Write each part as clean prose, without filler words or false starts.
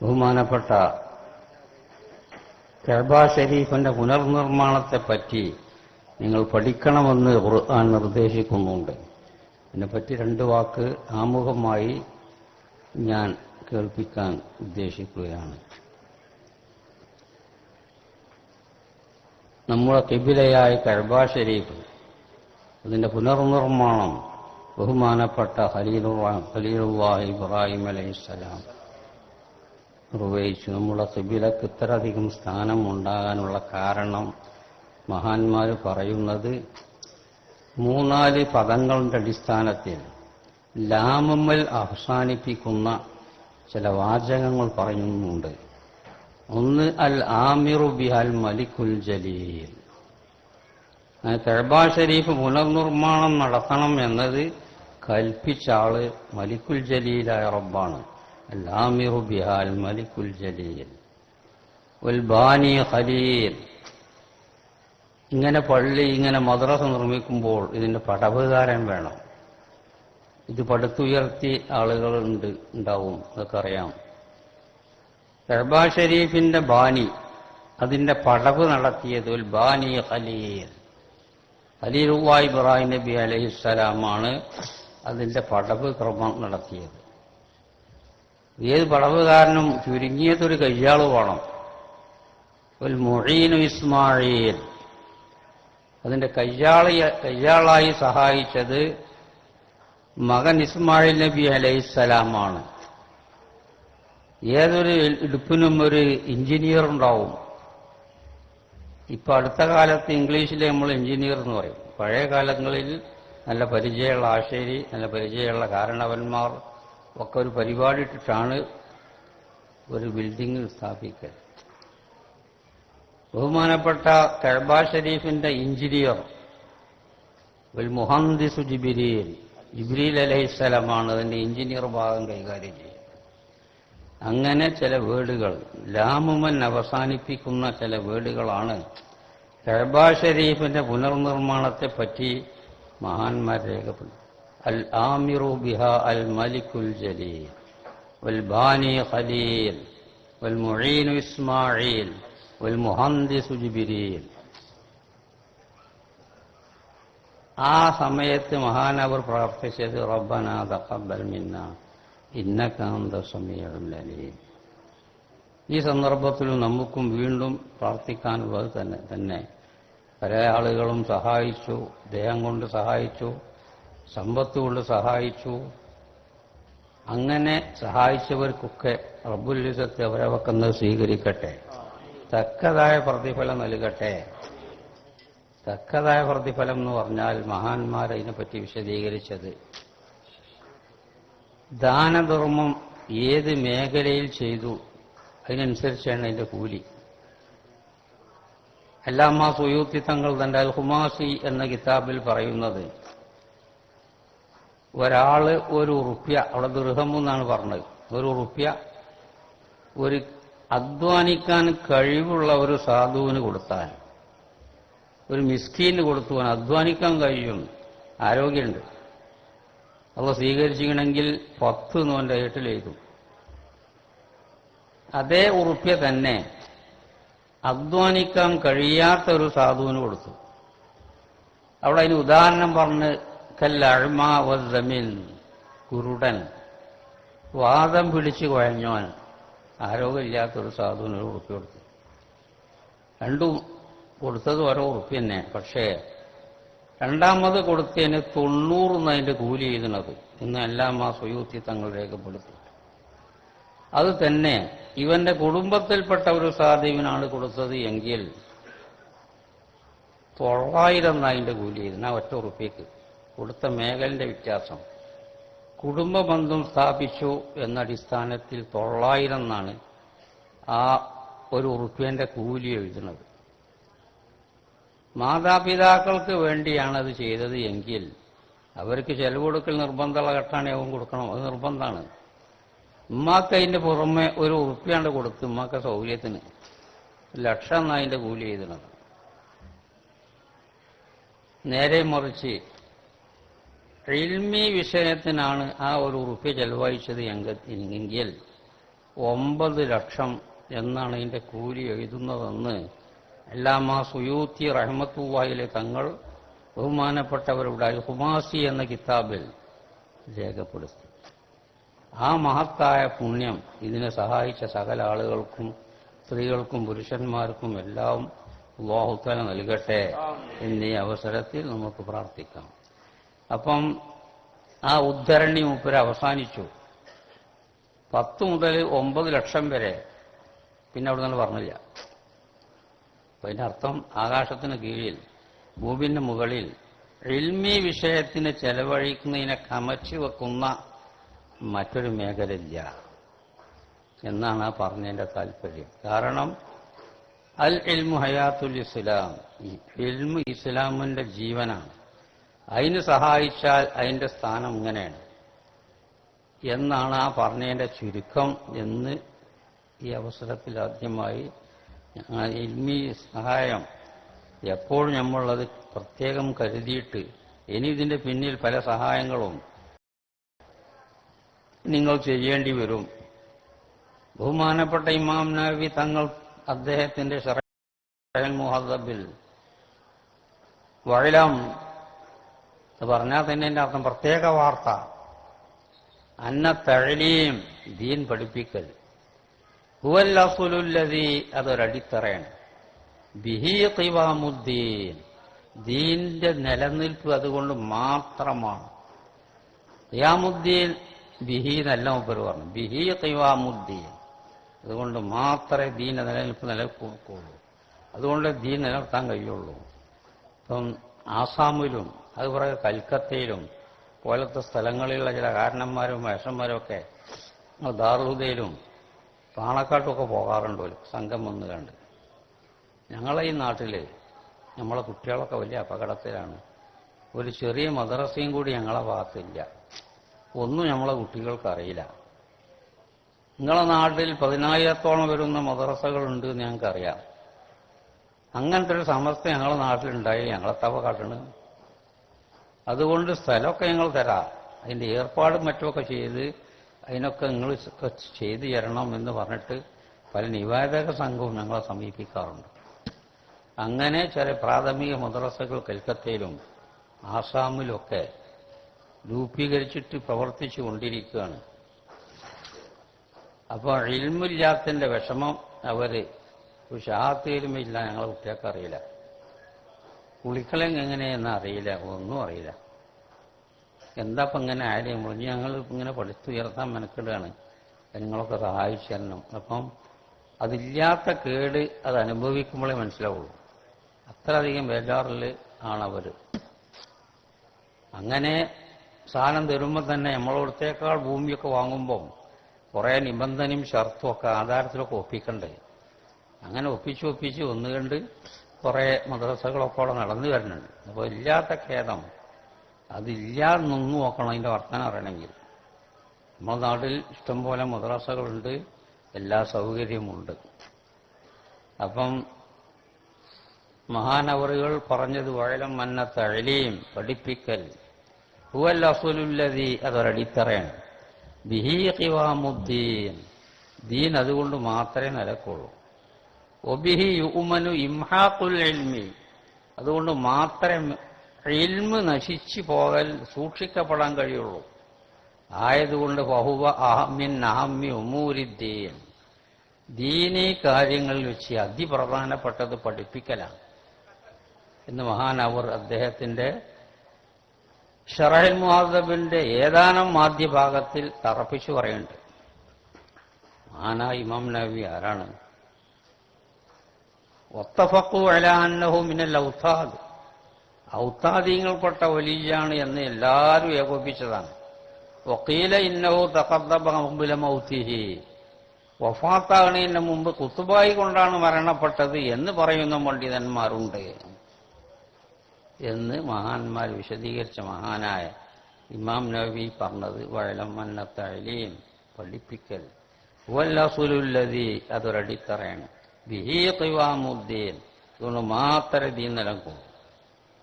ബഹുമാനപ്പെട്ട കഅബ ഷരീഫിന്റെ പുനർനിർമ്മാണത്തെപ്പറ്റി നിങ്ങൾ പഠിക്കണമെന്ന് ഖുർആൻ നിർദ്ദേശിക്കുന്നുണ്ട്. ഇതിനെപ്പറ്റി രണ്ട് വാക്ക് ആമുഖമായി ഞാൻ കേൾപ്പിക്കാൻ ഉദ്ദേശിക്കുകയാണ്. നമ്മുടെ ഖിബ്ലയായ കഅബ ഷരീഫ് അതിന്റെ പുനർനിർമ്മാണം ബഹുമാനപ്പെട്ട ഖലീലുള്ളാഹി ഇബ്രാഹിം അലൈഹിസ്സലാം നിർവഹിച്ചു. നമ്മുടെ ഖിബ്ലക്ക് ഇത്രയധികം സ്ഥാനം ഉണ്ടാകാനുള്ള കാരണം മഹാന്മാർ പറയുന്നത് 3-4 പദങ്ങളുടെ അടിസ്ഥാനത്തിൽ ലാമമ്മൽ അവസാനിപ്പിക്കുന്ന ചില വാചകങ്ങൾ പറയുന്നുണ്ട്. ഒന്ന് അൽ ആമിറു ബിഹൽ മലിക്കുൽ ജലീൽ. കഅബ ഷരീഫ് പുനർനിർമ്മാണം നടത്തണം എന്നത് കൽപ്പിച്ച ആള് മലിക്കുൽ ജലീലായ റബ്ബാണ്. അൽ ആമിറു ബിഹൽ മലിക്കുൽ ജലീൽ വൽ ബാനി ഖലീൽ. ഇങ്ങനെ പള്ളി, ഇങ്ങനെ മദ്രസ നിർമ്മിക്കുമ്പോൾ ഇതിന്റെ പടവുകാരൻ വേണം. ഇത് പടുത്തുയർത്തി ആളുകൾ ഉണ്ടാവും, അതൊക്കെ അറിയാം. കഅബ ഷരീഫിന്റെ ബാനി, അതിന്റെ പടവ് നടത്തിയത് ഒരു ബാനി ഖലീൽ, ഖലീലുള്ളാഹി ഇബ്രാഹിം നബി അലൈഹിസ്സലാമാണ് അതിന്റെ പടവ് ക്രമം നടത്തിയത്. ഏത് പടവുകാരനും ചുരുങ്ങിയതൊരു കയ്യാള് വേണം. ഒരു മുഈനു ഇസ്മായിൽ, അതിന്റെ കയ്യാളായി സഹായിച്ചത് മകൻ ഇസ്മായിൽ നബി അലൈഹിസ്സലാമാണ്. ഏതൊരു ഇടുപ്പിനും ഒരു എഞ്ചിനീയർ ഉണ്ടാവും. ഇപ്പൊ അടുത്ത കാലത്ത് ഇംഗ്ലീഷിൽ നമ്മൾ എഞ്ചിനീയർ എന്ന് പറയും. പഴയ കാലങ്ങളിൽ നല്ല പരിചയമുള്ള ആശേരി, നല്ല പരിചയമുള്ള കാരണവന്മാർ ഒക്കെ ഒരു പരിപാടി ഇട്ടിട്ടാണ് ഒരു ബിൽഡിംഗ് സ്ഥാപിക്കൽ. ബഹുമാനപ്പെട്ട കഅബ ഷരീഫിന്റെ എഞ്ചിനീയർ വൽ മുഹന്ദിസു ജിബ്രീൽ അലൈഹിസ്സലാമാണ് അതിന്റെ എഞ്ചിനീയർ ഭാഗം കൈകാര്യം ചെയ്യുന്നത്. അങ്ങനെ ചില വേർഡുകൾ, ലാമുമൻ അവസാനിപ്പിക്കുന്ന ചില വേർഡുകളാണ് കഅബ ഷരീഫിന്റെ പുനർനിർമ്മാണത്തെ പറ്റി മഹാന്മാർ രേഖപ്പെടുത്തി. അൽ ആമിറു ബിഹ അൽ മലിക്കുൽ ജലീൽ വൽ ബാനി ഖലീൽ വൽ മുഈനു ഇസ്മായിൽ വൽ മുഹന്ദിസു ജിബ്രീൽ. ആ സമയത്ത് മഹാനവർ പ്രാർത്ഥിച്ചത് റബ്ബനാ തഖബ്ബൽ മിന്നാ ഇന്നക അന്ത സമീഉൽ അലീം. ഈ സന്ദർഭത്തിലും നമുക്കും വീണ്ടും പ്രാർത്ഥിക്കാനുള്ളത് തന്നെ. പല ആളുകളും സഹായിച്ചു, ദേഹം കൊണ്ട് സഹായിച്ചു, സമ്പത്ത് കൊണ്ട് സഹായിച്ചു. അങ്ങനെ സഹായിച്ചവർക്കൊക്കെ റബ്ബുൽ ഇസ്സത്ത് അവരെ വെക്കുന്നത് സ്വീകരിക്കട്ടെ, തക്കതായ പ്രതിഫലം നൽകട്ടെ. തക്കതായ പ്രതിഫലം എന്ന് പറഞ്ഞാൽ മഹാന്മാർ അതിനെപ്പറ്റി വിശദീകരിച്ചത് ദാനധർമ്മം ഏത് മേഖലയിൽ ചെയ്തു അതിനനുസരിച്ചാണ് അതിന്റെ കൂലി. അല്ലാമ സുയൂത്തി തങ്ങൾ തന്റെ അൽ ഖുമാസി എന്ന കിതാബിൽ പറയുന്നത്, ഒരാള് ഒരു റുപ്യ, അവിടെ ദിർഹം എന്നാണ് പറഞ്ഞത്, ഒരു റുപ്യ ഒരു അധ്വാനിക്കാൻ കഴിവുള്ള ഒരു സാധുവിന് കൊടുത്താൽ, ഒരു മിസ്കീന് കൊടുത്തുവാൻ അധ്വാനിക്കാൻ കഴിയും, ആരോഗ്യമുണ്ട്, അത് സ്വീകരിച്ചിരിക്കണമെങ്കിൽ 10 നോന്റെ ഏട്ടിൽ എഴുതും. അതേ ഉറുപ്പ്യ തന്നെ അധ്വാനിക്കാൻ കഴിയാത്ത ഒരു സാധുവിന് കൊടുത്തു. അവിടെ അതിന് ഉദാഹരണം പറഞ്ഞ് കല്ലഅ്മ വസ്സമിൻ, കുരുടൻ, വാദം പിടിച്ച് കുഴഞ്ഞോൻ, ആരോഗ്യമില്ലാത്തൊരു സാധുവിന് ഒരു ഉറുപ്പ്യ കൊടുത്തു. രണ്ടും കൊടുത്തത് ഓരോ ഉറുപ്പ്യ തന്നെ. പക്ഷേ രണ്ടാമത് കൊടുത്തതിന് 90 എന്നതിന്റെ കൂലി എഴുതുന്നത് ഇന്ന് എല്ലാം ആ സുയൂത്തി തങ്ങൾ രേഖപ്പെടുത്തി. അത് തന്നെ ഇവന്റെ കുടുംബത്തിൽപ്പെട്ട ഒരു സാധുവിനാണ് കൊടുത്തത് എങ്കിൽ 900 എന്നതിന്റെ കൂലി എഴുതുന്ന ഒറ്റ ഉറുപ്പ്യക്ക്. കൊടുത്ത മേഖലന്റെ വ്യത്യാസം. കുടുംബബന്ധം സ്ഥാപിച്ചു എന്ന അടിസ്ഥാനത്തിൽ 900 എന്നാണ് ആ ഒരു ഉറുപ്പ്യന്റെ കൂലി എഴുതുന്നത്. മാതാപിതാക്കൾക്ക് വേണ്ടിയാണത് ചെയ്തത് എങ്കിൽ അവർക്ക് ചെലവ് കൊടുക്കൽ നിർബന്ധമുള്ള ഘട്ടമാണെങ്കിൽ കൊടുക്കണം, അത് നിർബന്ധമാണ്. ഉമ്മാക്ക് അതിന്റെ പുറമെ ഒരു ഉറുപ്പ്യാണ്ട് കൊടുത്ത് ഉമ്മാക്ക സൗകര്യത്തിന് 1,00,000 എന്നതിന്റെ കൂലി എഴുതുന്നത്. നേരെ മറിച്ച് ഇൽമി വിഷയത്തിനാണ് ആ ഒരു ഉറുപ്പ്യ ചെലവഴിച്ചത് എങ്കിൽ 9 ലക്ഷം എന്നാണ് ഇതിന്റെ കൂലി എഴുതുന്നതെന്ന് അല്ലാമ സുയൂത്തി റഹ്മത്തുള്ളാഹിലെ തങ്ങൾ ബഹുമാനപ്പെട്ടവരുടെ അൽ ഹുമാസി എന്ന കിതാബിൽ രേഖപ്പെടുത്തി. ആ മഹത്തായ പുണ്യം ഇതിനെ സഹായിച്ച സകല ആളുകൾക്കും സ്ത്രീകൾക്കും പുരുഷന്മാർക്കും എല്ലാം അല്ലാഹു തആല നൽകട്ടെ എന്നീ അവസരത്തിൽ നമുക്ക് പ്രാർത്ഥിക്കാം. അപ്പം ആ ഉദ്ധരണി മൂപ്പര് അവസാനിച്ചു. 10 മുതൽ 9 ലക്ഷം വരെ പിന്നെ അവിടെ നിന്ന് പറഞ്ഞില്ല. അപ്പൊ അതിന്റെ അർത്ഥം ആകാശത്തിന് കീഴിൽ ഭൂമിന്റെ മുകളിൽ ഇൽമി വിഷയത്തിന് ചെലവഴിക്കുന്നതിനെ കമച്ചു വെക്കുന്ന മറ്റൊരു മേഖലയില്ല എന്നാണ് ആ പറഞ്ഞതിന്റെ താല്പര്യം. കാരണം അൽ ഇൽമു ഹയാത്തുൽ ഇസ്ലാം, ഇൽമു ഇസ്ലാമിന്റെ ജീവനാണ്. അതിന് സഹായിച്ചാൽ അതിന്റെ സ്ഥാനം ഇങ്ങനെയാണ് എന്നാണ് ആ പറഞ്ഞതിന്റെ ചുരുക്കം എന്ന് ഈ അവസരത്തിൽ ആദ്യമായി ഇൽമി സഹായം എപ്പോഴും നമ്മളത് പ്രത്യേകം കരുതിയിട്ട് ഇനി ഇതിന്റെ പിന്നിൽ പല സഹായങ്ങളും നിങ്ങൾ ചെയ്യേണ്ടി വരും. ബഹുമാനപ്പെട്ട ഇമാം നവവി തങ്ങൾ അദ്ദേഹത്തിന്റെ ശറഹുൽ മുഹദ്ദബിൽ വഅലം പറഞ്ഞാൽ തന്നെ എന്റെ അർത്ഥം പ്രത്യേക വാർത്ത, അന്ന തഅലീം ദീൻ പഠിപ്പിക്കൽ ഹുവൽ അസ്ലുല്ലദീ അതൊരടിത്തറയാണ്, ബിഹി ഖിവാമുദ്ദീൻ ദീന്റെ നിലനിൽപ്പ് അതുകൊണ്ട് മാത്രമാണ്. ഖിയാമുദ്ദീൻ ബിഹി എന്നല്ല മൂപ്പര് പറഞ്ഞു, ബിഹി ഖിവാമുദ്ദീൻ അതുകൊണ്ട് മാത്രമേ ദീൻ നിലനിൽപ്പ് നിലനിൽക്കുള്ളൂ, അതുകൊണ്ട് ദീൻ നിലനിർത്താൻ കഴിയുള്ളൂ. ഇപ്പം ആസാമിലും അതുപോലെ കൽക്കത്തയിലും പോലത്തെ സ്ഥലങ്ങളിലുള്ള ചില കാരണന്മാരും മേഷന്മാരും ഒക്കെ ദാറുഹുദയിലും പാണക്കാട്ടുമൊക്കെ പോകാറുണ്ട് സംഘം വന്ന് കണ്ട്. ഞങ്ങളെ ഈ നാട്ടിൽ നമ്മളെ കുട്ടികളൊക്കെ വലിയ അപകടത്തിലാണ്. ഒരു ചെറിയ മദ്രസയും കൂടി ഞങ്ങളെ ഭാഗത്തില്ല. ഒന്നും നമ്മളെ കുട്ടികൾക്ക് അറിയില്ല. നിങ്ങളെ നാട്ടിൽ 10,000-ഓളം വരുന്ന മദ്രസകളുണ്ട് എന്ന് ഞങ്ങൾക്കറിയാം. അങ്ങനത്തെ ഒരു സമസ്ത ഞങ്ങളുടെ നാട്ടിലുണ്ടായി, ഞങ്ങളെത്തവ കാട്ടണ്. അതുകൊണ്ട് സ്ഥലമൊക്കെ ഞങ്ങൾ തരാം, അതിന്റെ ഏർപ്പാടും മറ്റുമൊക്കെ ചെയ്ത് അതിനൊക്കെ നിങ്ങൾ ചെയ്തു തരണം എന്ന് പറഞ്ഞിട്ട് പല നിവേദക സംഘവും ഞങ്ങളെ സമീപിക്കാറുണ്ട്. അങ്ങനെ ചില പ്രാഥമിക മദ്രസകൾ കൽക്കത്തയിലും ആസാമിലുമൊക്കെ രൂപീകരിച്ചിട്ട് പ്രവർത്തിച്ചു കൊണ്ടിരിക്കുകയാണ്. അപ്പോൾ ഇൽമില്ലാത്തതിന്റെ വിഷമം അവര് ഒരു ഷാഹത്തിലുമില്ല, ഞങ്ങളെ കുട്ടികൾക്ക് അറിയില്ല, കുളിക്കലെങ് എങ്ങനെയെന്ന് അറിയില്ല, ഒന്നും അറിയില്ല. എന്താ ഇപ്പം ഇങ്ങനെ ആരെയും മുറിഞ്ഞ് ഞങ്ങൾ ഇങ്ങനെ പഠിത്തുയർത്താൻ മെനക്കെടുകയാണ്, നിങ്ങളൊക്കെ സഹായിച്ചു തരണം. അപ്പം അതില്ലാത്ത കേട് അത് അനുഭവിക്കുമ്പോഴേ മനസ്സിലാവുള്ളൂ. അത്രയധികം ബേജാറിൽ ആണവർ. അങ്ങനെ സാധനം തരുമ്പോൾ തന്നെ നമ്മളോടത്തേക്കാൾ ഭൂമിയൊക്കെ വാങ്ങുമ്പം കുറേ നിബന്ധനയും ഷർത്തും ഒക്കെ ആധാരത്തിലൊക്കെ ഒപ്പിക്കണ്ടേ. അങ്ങനെ ഒപ്പിച്ച് ഒന്നുകണ്ട് കുറേ മദ്രസകളൊക്കെ അവിടെ നടന്നു വരുന്നുണ്ട്. അപ്പോൾ ഇല്ലാത്ത ഖേദം അതില്ലാതെ നിന്ന് നോക്കണം അതിൻ്റെ വർത്തമാനം അറിയണമെങ്കിൽ. നമ്മുടെ നാട്ടിൽ ഇഷ്ടംപോലെ മദ്രസകളുണ്ട്, എല്ലാ സൗകര്യമുണ്ട്. അപ്പം മഹാനവറുകൾ പറഞ്ഞത് വഅലം അന്ന തഅലീം പഠിപ്പിക്കൽ ഹുവൽ അസ്ലുല്ലദീ അതൊരടിത്തറയാണ്, ബിഹി ഖിവാമുദ്ദീൻ ദീൻ അതുകൊണ്ട് മാത്രമേ നിലക്കുള്ളൂ. ഒബിഹി യുഅ്മനു ഇംഹാഖുൽ ഇൽമി അതുകൊണ്ട് മാത്രമേ ഇൽമ് നശിച്ചു പോകൽ സൂക്ഷിക്കപ്പെടാൻ കഴിയുള്ളൂ. ആയതുകൊണ്ട് ഫഹുവ അഹമ്മിൻ അഹമ്മി ഉമൂരിദ്ദീൻ ദീനീ കാര്യങ്ങളിൽ വെച്ച് അതിപ്രധാനപ്പെട്ടത് പഠിപ്പിക്കലാണ് എന്ന് മഹാനവർ അദ്ദേഹത്തിന്റെ ശറഹുൽ മുഹദ്ദബിന്റെ ഏതാനും മാധ്യഭാഗത്തിൽ തറപ്പിച്ചു പറയുന്നുണ്ട്. മഹാനായ ഇമാം നവവി ആരാണ്? വത്തഫഖു അലാ അന്നഹു മിനൽ ഔതാദ് ഔതാദീങ്ങൾപ്പെട്ട വലിയാണ് എന്ന് എല്ലാവരും ഏകോപിച്ചതാണ്. വഖീല ഇന്നഹു തഖദ്ദബ ഖബ്ല മൗതിഹി വഫാത്താകുന്നതിന് മുമ്പ് കുത്തുബായി കൊണ്ടാണ് മരണപ്പെട്ടത് എന്ന് പറയുന്ന പണ്ഡിതന്മാരുണ്ട് എന്ന് മഹാന്മാർ വിശദീകരിച്ച മഹാനായ ഇമാം നവവി പറഞ്ഞത് വഅലം അന്ന തഅലീം പഠിപ്പിക്കൽ ഹുവൽ അസ്ലുല്ലദീ അതൊരടിത്തറയാണ്, ബിഹി ഖിവാമുദ്ദീൻ ഇതുകൊണ്ട് മാത്രമേ ദീൻ നിലനിൽക്കൂ.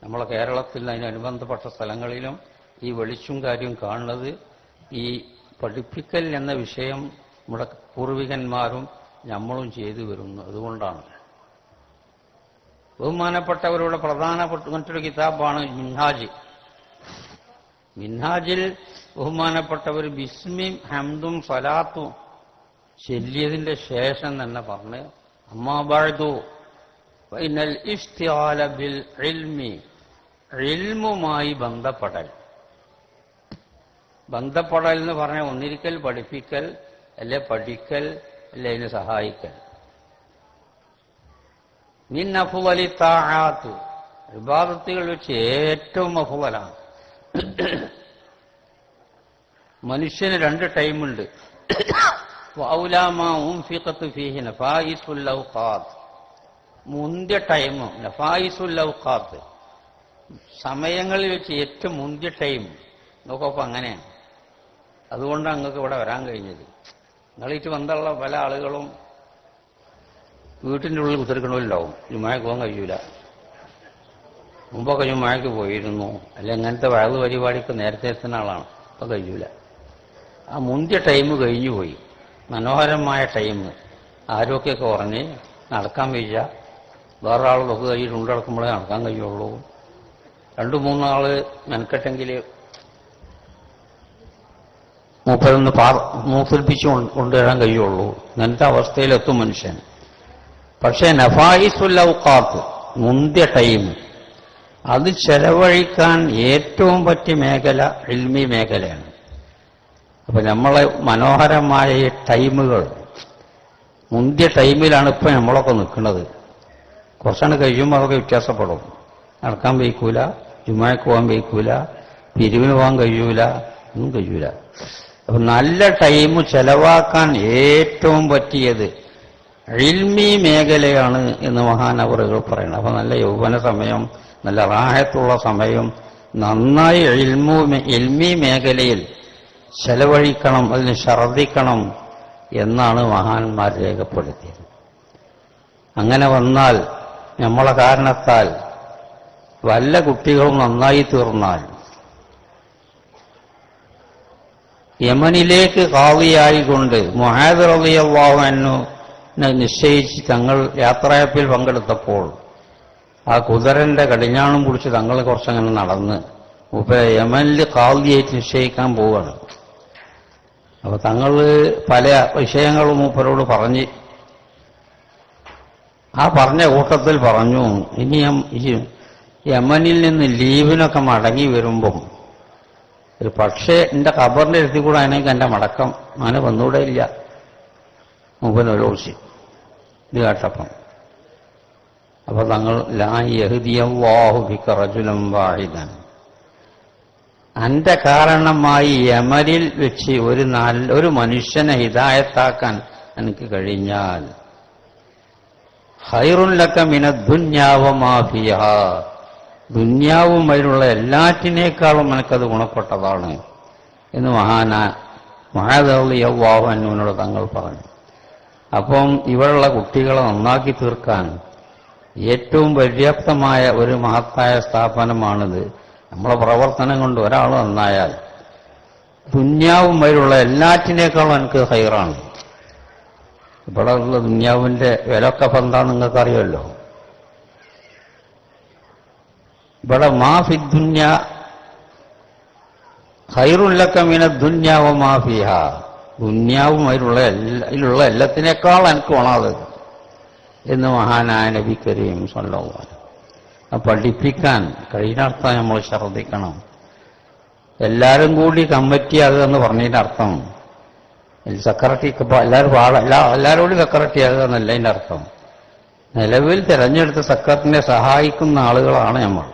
നമ്മളെ കേരളത്തിൽ അതിനനുബന്ധപ്പെട്ട സ്ഥലങ്ങളിലും ഈ വെളിച്ചും കാര്യം കാണുന്നത് ഈ പഠിപ്പിക്കൽ എന്ന വിഷയം നമ്മുടെ പൂർവികന്മാരും നമ്മളും ചെയ്തു വരുന്നു. അതുകൊണ്ടാണ് ബഹുമാനപ്പെട്ടവരുടെ പ്രധാനപ്പെട്ട മറ്റൊരു കിതാബാണ് മിൻഹാജ്. മിൻഹാജിൽ ബഹുമാനപ്പെട്ടവർ ബിസ്മിം ഹംദും സലാത്തും ചൊല്ലിയതിന്റെ ശേഷം തന്നെ പറഞ്ഞ് അമ്മാ ബഅദു ഫഇന്നൽ ഇസ്തിആല ബിൽ ഇൽമി, ഇൽമുമായി ബന്ധപ്പെടൽ എന്ന് പറഞ്ഞ ഒന്നിരിക്കൽ പഠിപ്പിക്കൽ, അല്ലെ പഠിക്കൽ, അല്ലെ അതിനെ സഹായിക്കൽ. മിൻ അഫ്ളലി തആത്ത്, ഇബാദത്തുകൾ വെച്ച് ഏറ്റവും അഫ്ളലാണ്. മനുഷ്യന് 2 ടൈമുണ്ട്. വഔലാ മാ ഉൻഫിഖതു ഫീഹി നഫായിസുൽ ഔഖാത്ത്, മുന്തിയ ടൈം നഫായിസുൽ ഔഖാത്ത്, സമയങ്ങളിൽ വെച്ച് ഏറ്റവും മുന്തിയ ടൈം നോക്കപ്പോൾ അങ്ങനെയാണ്. അതുകൊണ്ടാണ് നിങ്ങൾക്ക് ഇവിടെ വരാൻ കഴിഞ്ഞത്. നിങ്ങളേറ്റ് ബന്ധമുള്ള പല ആളുകളും വീട്ടിൻ്റെ ഉള്ളിൽ കുത്തിരിക്കണമല്ലാവും, ജുമാക്ക് പോകാൻ കഴിയൂല. മുമ്പൊക്കെ ജുമാക്ക് പോയിരുന്നു, അല്ലെ ഇങ്ങനത്തെ വഴല് പരിപാടിക്ക് നേരത്തെ എത്തുന്ന ആളാണ്, ഇപ്പം കഴിയൂല. ആ മുന്തിയ ടൈം കഴിഞ്ഞു പോയി, മനോഹരമായ ടൈം. ആരോഗ്യമൊക്കെ കുറഞ്ഞ് നടക്കാൻ വയ്യ, വേറൊരാൾ തൊക്കെ കയ്യിൽ ഉണ്ടടക്കുമ്പോഴേ നടക്കാൻ കഴിയുള്ളൂ. 2-3 ആള് മെനക്കെട്ടെങ്കിൽ മൂപ്പരൊന്ന് മൂർത്തിപ്പിച്ചു കൊണ്ടുവരാൻ കഴിയുള്ളൂ. ഇങ്ങനത്തെ അവസ്ഥയിലെത്തും മനുഷ്യൻ. പക്ഷേ നഫായിസുൽ ഔഖാത്ത്, മുന്തിയ ടൈം, അത് ചെലവഴിക്കാൻ ഏറ്റവും പറ്റിയ മേഖല ഇൽമി മേഖലയാണ്. അപ്പൊ നമ്മളെ മനോഹരമായ ഈ ടൈമുകൾ, മുന്തിയ ടൈമിലാണ് ഇപ്പൊ നമ്മളൊക്കെ നിൽക്കുന്നത്. കുറച്ചാണ് കഴിയുമ്പോൾ അതൊക്കെ വ്യത്യാസപ്പെടും. നടക്കാൻ വയ്ക്കൂല, ജുമാക്ക് പോകാൻ വയ്ക്കൂല, പിരിവിന് പോകാൻ കഴിയൂല, ഒന്നും കഴിയൂല. അപ്പൊ നല്ല ടൈം ചെലവാക്കാൻ ഏറ്റവും പറ്റിയത് ഇൽമി മേഖലയാണ് എന്ന് മഹാനവറുകൾ പറയണം. അപ്പൊ നല്ല യൗവന സമയം, നല്ല റാഹത്തുള്ള സമയം നന്നായി ഇൽമി മേഖലയിൽ ചെലവഴിക്കണം, അതിന് ഛർദ്ദിക്കണം എന്നാണ് മഹാന്മാർ രേഖപ്പെടുത്തിയത്. അങ്ങനെ വന്നാൽ നമ്മളെ കാരണത്താൽ വല്ല കുട്ടികളും നന്നായി തീർന്നാൽ യമനിലേക്ക് ഖാദിയായിക്കൊണ്ട് മുആദ് റളിയല്ലാഹു അൻഹു നിശ്ചയിച്ച് തങ്ങൾ യാത്രയപ്പിൽ പങ്കെടുത്തപ്പോൾ ആ കുതിരന്റെ കടിഞ്ഞാണും പിടിച്ച് തങ്ങൾ കുറച്ചങ്ങനെ നടന്ന് യമനിൽ ഖാദിയായിട്ട് നിശ്ചയിക്കാൻ പോവുകയാണ്. അപ്പൊ തങ്ങൾ പല വിഷയങ്ങളും മൂപ്പരോട് പറഞ്ഞ്, ആ പറഞ്ഞ കൂട്ടത്തിൽ പറഞ്ഞു, ഇനി യമനിൽ നിന്ന് ലീവിനൊക്കെ മടങ്ങി വരുമ്പം ഒരു പക്ഷേ എന്റെ ഖബറിന്റെ അടുത്ത് കൂടെ അതിനൊക്കെ എന്റെ മടക്കം അങ്ങനെ വന്നൂടെ ഇല്ല. മൂപ്പനോലോചിച്ച് ഇത് കേട്ടപ്പം അപ്പൊ തങ്ങൾ ലാ യഹ്ദിയല്ലാഹു ബിക റജുലൻ വാഹിദൻ, അന്റെ കാരണമായി യമനിൽ വെച്ച് ഒരു മനുഷ്യനെ ഹിദായത്താക്കാൻ എനിക്ക് കഴിഞ്ഞാൽ ഖൈറുൻ ലക മിനദ്ദുന്യാ വമാ ഫീഹാ, ദുന്യാവും അതിലുള്ള എല്ലാറ്റിനേക്കാളും എനിക്കത് ഗുണപ്പെട്ടതാണ് എന്ന് മുആദ് റളിയല്ലാഹു അൻഹുവിനോട് തങ്ങൾ പറഞ്ഞു. അപ്പം ഇവിടെയുള്ള കുട്ടികളെ നന്നാക്കി തീർക്കാൻ ഏറ്റവും പര്യാപ്തമായ ഒരു മഹത്തായ സ്ഥാപനമാണിത്. നമ്മളെ പ്രവർത്തനം കൊണ്ട് ഒരാൾ നന്നായാൽ ദുന്യാവും അതിലുള്ള എല്ലാറ്റിനേക്കാളും എനിക്ക് ഹൈറാണ്. ഇവിടെ ഉള്ള ദുന്യാവിന്റെ വിലയൊക്കെ എന്താന്ന് നിങ്ങൾക്കറിയുമല്ലോ. ഇവിടെ മാ ഫി ദുന്യ ഖൈറുൻ ലക മിനദ്ദുന്യ വമാ ഫീഹാ, ദുന്യാവും അതിലുള്ള എല്ലാത്തിനേക്കാൾ എനിക്ക് വേണത് എന്ന് മഹാനായ നബി കരീം സ്വല്ലല്ലാഹു അലൈഹി വസല്ലം പഠിപ്പിക്കാൻ കഴിയുന്നർത്ഥം നമ്മൾ ശ്രദ്ധിക്കണം. എല്ലാവരും കൂടി കമ്മിറ്റിയാകുക എന്ന് പറഞ്ഞതിന്റെ അർത്ഥം സെക്രട്ടറി എല്ലാവരോടും സെക്രട്ടറി ആകുക എന്നല്ല അതിന്റെ അർത്ഥം. നിലവിൽ തെരഞ്ഞെടുത്ത സെക്രട്ടറിനെ സഹായിക്കുന്ന ആളുകളാണ് നമ്മൾ.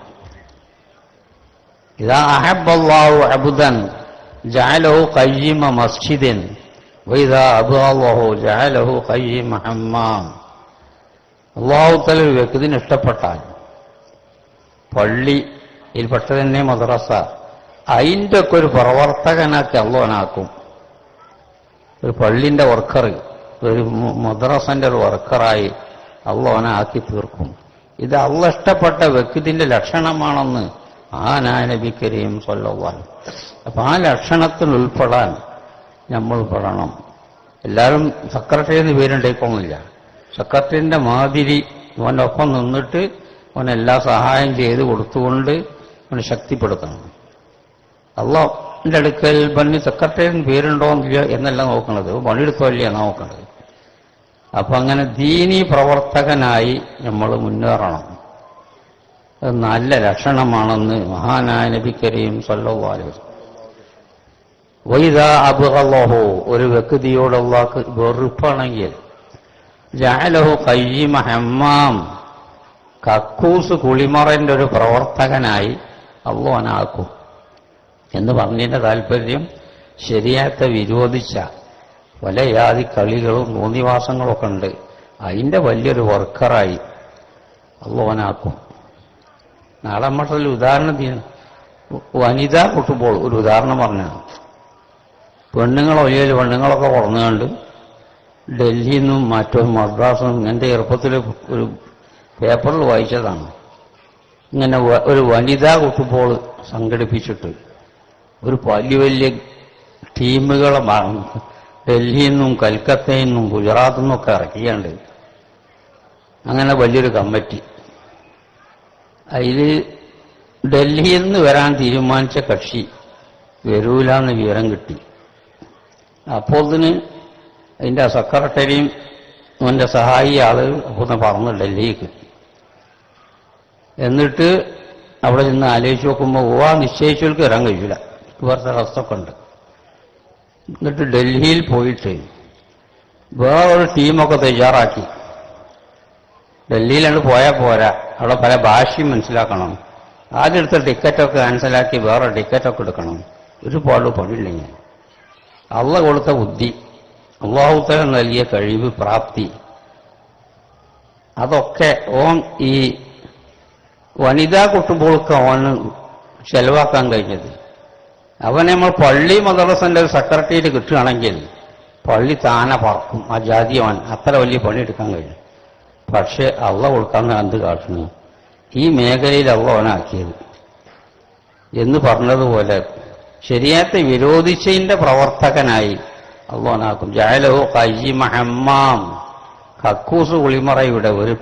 ഇദാ അഹബ്ബല്ലാഹു അബ്ദൻ ജഅലഹു ഖയ്യിമ മസ്ജിദിൻ വഇദാ അബ്ഗളഹു ജഅലഹു ഖയ്യിമ ഹമ്മാം. അല്ലാഹു തആല ഒരു വ്യക്തിനെ ഇഷ്ടപ്പെട്ടാൽ പള്ളിയിൽപ്പെട്ട തന്നെ മദ്രസ അതിൻ്റെ ഒക്കെ ഒരു പ്രവർത്തകനാക്കി അള്ളാഹനാക്കും. ഒരു പള്ളിന്റെ വർക്കർ, ഒരു മദ്രസന്റെ ഒരു വർക്കറായി അള്ളാഹനെ ആക്കി തീർക്കും. ഇത് അള്ളാഹ് ഇഷ്ടപ്പെട്ട വ്യക്തിന്റെ ലക്ഷണമാണെന്ന് നബി കരീം സ്വല്ലല്ലാഹു അലൈഹി വസല്ലം. അപ്പൊ ആ ലക്ഷണത്തിൽ ഉൾപ്പെടാൻ നമ്മൾ പെടണം. എല്ലാവരും സെക്രട്ടറി എന്ന് പേരുണ്ടായിക്കൊള്ളില്ല. സെക്രട്ടറിന്റെ മാതിരി അവൻ്റെ ഒപ്പം നിന്നിട്ട് അവനെല്ലാ സഹായം ചെയ്ത് കൊടുത്തുകൊണ്ട് അവനെ ശക്തിപ്പെടുത്തണം. അള്ളാഹുവിന്റെ അടുക്കൽ പണി സെക്രട്ടറിന് പേരുണ്ടോ എന്നില്ല എന്നല്ല നോക്കണത്, പണിയെടുത്തോ ഇല്ല നോക്കണത്. അപ്പൊ അങ്ങനെ ദീനീ പ്രവർത്തകനായി നമ്മൾ മുന്നേറണം. അത് നല്ല ലക്ഷണമാണെന്ന് മഹാനായ നബി കരീം സല്ലല്ലാഹു അലൈഹി വസല്ലം. വൈദാ അബ്ഗളഹു, ഒരു വ്യക്തിയോട് അല്ലാഹു വെറുപ്പാണെങ്കിൽ, ജഅലഹു ഖയ്യിമ ഹമ്മാം, കക്കൂസ് കുളിമറന്റെ ഒരു പ്രവർത്തകനായി അല്ലാഹുനാക്കും എന്ന് പറഞ്ഞതിന്റെ താല്പര്യം ശരീഅത്തെ വിരോധിച്ച പല യാതി കളികളും തോന്നിവാസങ്ങളും ഒക്കെ ഉണ്ട്. അതിന്റെ വലിയൊരു വർക്കറായി അല്ലാഹുനാക്കും. നാളെ മറ്റൊരു ഉദാഹരണം വനിതാ ഫുട്ബോൾ ഒരു ഉദാഹരണം പറഞ്ഞാൽ, പെണ്ണുങ്ങളൊക്കെ കുറഞ്ഞുകൊണ്ട് ഡൽഹിയിൽ നിന്നും മറ്റൊരു മദ്രാസിൽ നിന്നും എൻ്റെ ചെറുപ്പത്തിൽ ഒരു പേപ്പറിൽ വായിച്ചതാണ്. ഇങ്ങനെ ഒരു വനിതാ ഫുട്ബോൾ സംഘടിപ്പിച്ചിട്ട് ഒരു വലിയ വലിയ ടീമുകളെ ഡൽഹിയിൽ നിന്നും കൽക്കത്തയിൽ നിന്നും ഗുജറാത്തിൽ നിന്നും ഒക്കെ ഇറക്കിയുണ്ട്. അങ്ങനെ വലിയൊരു കമ്മിറ്റി. അതിൽ ഡൽഹിയിൽ നിന്ന് വരാൻ തീരുമാനിച്ച കക്ഷി വരൂലെന്ന് വിവരം കിട്ടി. അപ്പോൾ അതിൻ്റെ സെക്രട്ടറിയും അവൻ്റെ സഹായി ആള് ഒന്ന് പറഞ്ഞു ഡൽഹിക്ക്. എന്നിട്ട് അവിടെ നിന്ന് ആലോചിച്ച് നോക്കുമ്പോൾ നിശ്ചയിച്ചവർക്ക് വരാൻ കഴിയില്ല, വേറെ അവസ്ഥയൊക്കെ ഉണ്ട്. എന്നിട്ട് ഡൽഹിയിൽ പോയിട്ട് വേറൊരു ടീമൊക്കെ തയ്യാറാക്കി. ഡൽഹിയിലാണ് പോയാൽ പോരാ, അവിടെ പല ഭാഷയും മനസ്സിലാക്കണം. ആദ്യം എടുത്ത ടിക്കറ്റൊക്കെ ക്യാൻസലാക്കി വേറെ ടിക്കറ്റൊക്കെ എടുക്കണം. ഒരുപാട് പണിയില്ലെങ്കിൽ അള്ളാഹ് കൊടുത്ത ബുദ്ധി, അല്ലാഹു തആല നൽകിയ കഴിവ്, പ്രാപ്തി, അതൊക്കെ ഓൻ ഈ വനിതാ കുട്ടുമ്പോൾക്ക് അവന് ചെലവാക്കാൻ കഴിഞ്ഞത്. അവനെ നമ്മൾ പള്ളി മദ്രസന്റെ ഒരു സെക്രട്ടറിയേറ്റ് കിട്ടുകയാണെങ്കിൽ പള്ളി താനെ പറക്കും. ആ ജാതി അവൻ അത്ര വലിയ പണിയെടുക്കാൻ കഴിയും. പക്ഷെ അള്ളാഹ് കൊടുക്കാൻ എന്ത് കാട്ടുന്നു? ഈ മേഖലയിൽ അള്ളാഹ് അവനാക്കിയത് എന്ന് പറഞ്ഞതുപോലെ ശരീഅത്തെ വിരോധിച്ചതിന്റെ പ്രവർത്തകനായി അള്ളാഹുനാക്കും. ജഅലഹു ഖയ്യിമ ഹമ്മാം, കക്കൂസ് കുളിമറയുടെ ഒരു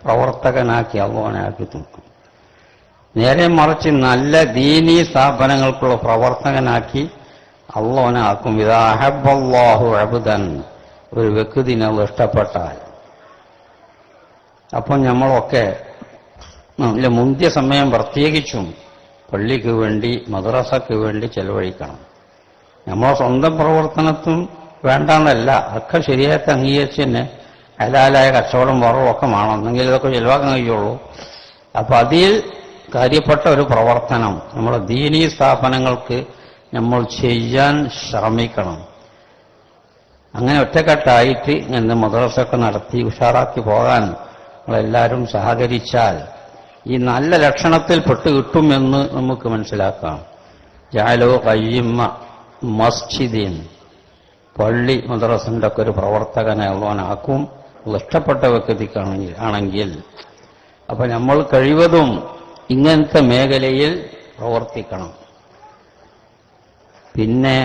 പ്രവർത്തകനാക്കി അള്ളാഹുനാക്കി തീർക്കും. നേരെ മറിച്ച് നല്ല ദീനീ സ്ഥാപനങ്ങൾക്കുള്ള പ്രവർത്തകനാക്കി അള്ളാഹുനാക്കും. ഇദാ അഹബ്ബല്ലാഹു അബ്ദൻ, ഒരു വ്യക്തിനെ അള്ളാഹു ഇഷ്ടപ്പെട്ടാൽ. അപ്പം നമ്മളൊക്കെ മുന്തിയ സമയം പ്രത്യേകിച്ചും പള്ളിക്ക് വേണ്ടി മദ്രസക്ക് വേണ്ടി ചെലവഴിക്കണം. നമ്മളെ സ്വന്തം പ്രവർത്തനത്തും വേണ്ടാന്നല്ല, ഒക്കെ ശരിയായിട്ട് അംഗീകരിച്ച് തന്നെ ഹലാലായ കച്ചവടം വറവൊക്കെ വേണം, എന്നെങ്കിൽ ഇതൊക്കെ ചെലവാക്കാൻ കഴിയുള്ളൂ. അപ്പൊ അതിൽ കാര്യപ്പെട്ട ഒരു പ്രവർത്തനം നമ്മുടെ ദീനീ സ്ഥാപനങ്ങൾക്ക് നമ്മൾ ചെയ്യാൻ ശ്രമിക്കണം. അങ്ങനെ ഒറ്റക്കെട്ടായിട്ട് ഇങ്ങനെ മദ്രസയൊക്കെ നടത്തി ഉഷാറാക്കി പോകാൻ നമ്മളെല്ലാവരും സഹകരിച്ചാൽ ഈ നല്ല ലക്ഷണത്തിൽ പെട്ട് കിട്ടുമെന്ന് നമുക്ക് മനസ്സിലാക്കാം. ജഅലഹു ഖയ്യിമ മസ്ജിദിൻ, പള്ളി മദ്രസന്റെ ഒക്കെ ഒരു പ്രവർത്തകനെ ഉള്ളവനാക്കും ഇഷ്ടപ്പെട്ട വ്യക്തിക്കാണെങ്കിൽ. അപ്പൊ നമ്മൾ കഴിവതും ഇങ്ങനത്തെ മേഖലയിൽ പ്രവർത്തിക്കണം. പിന്നെ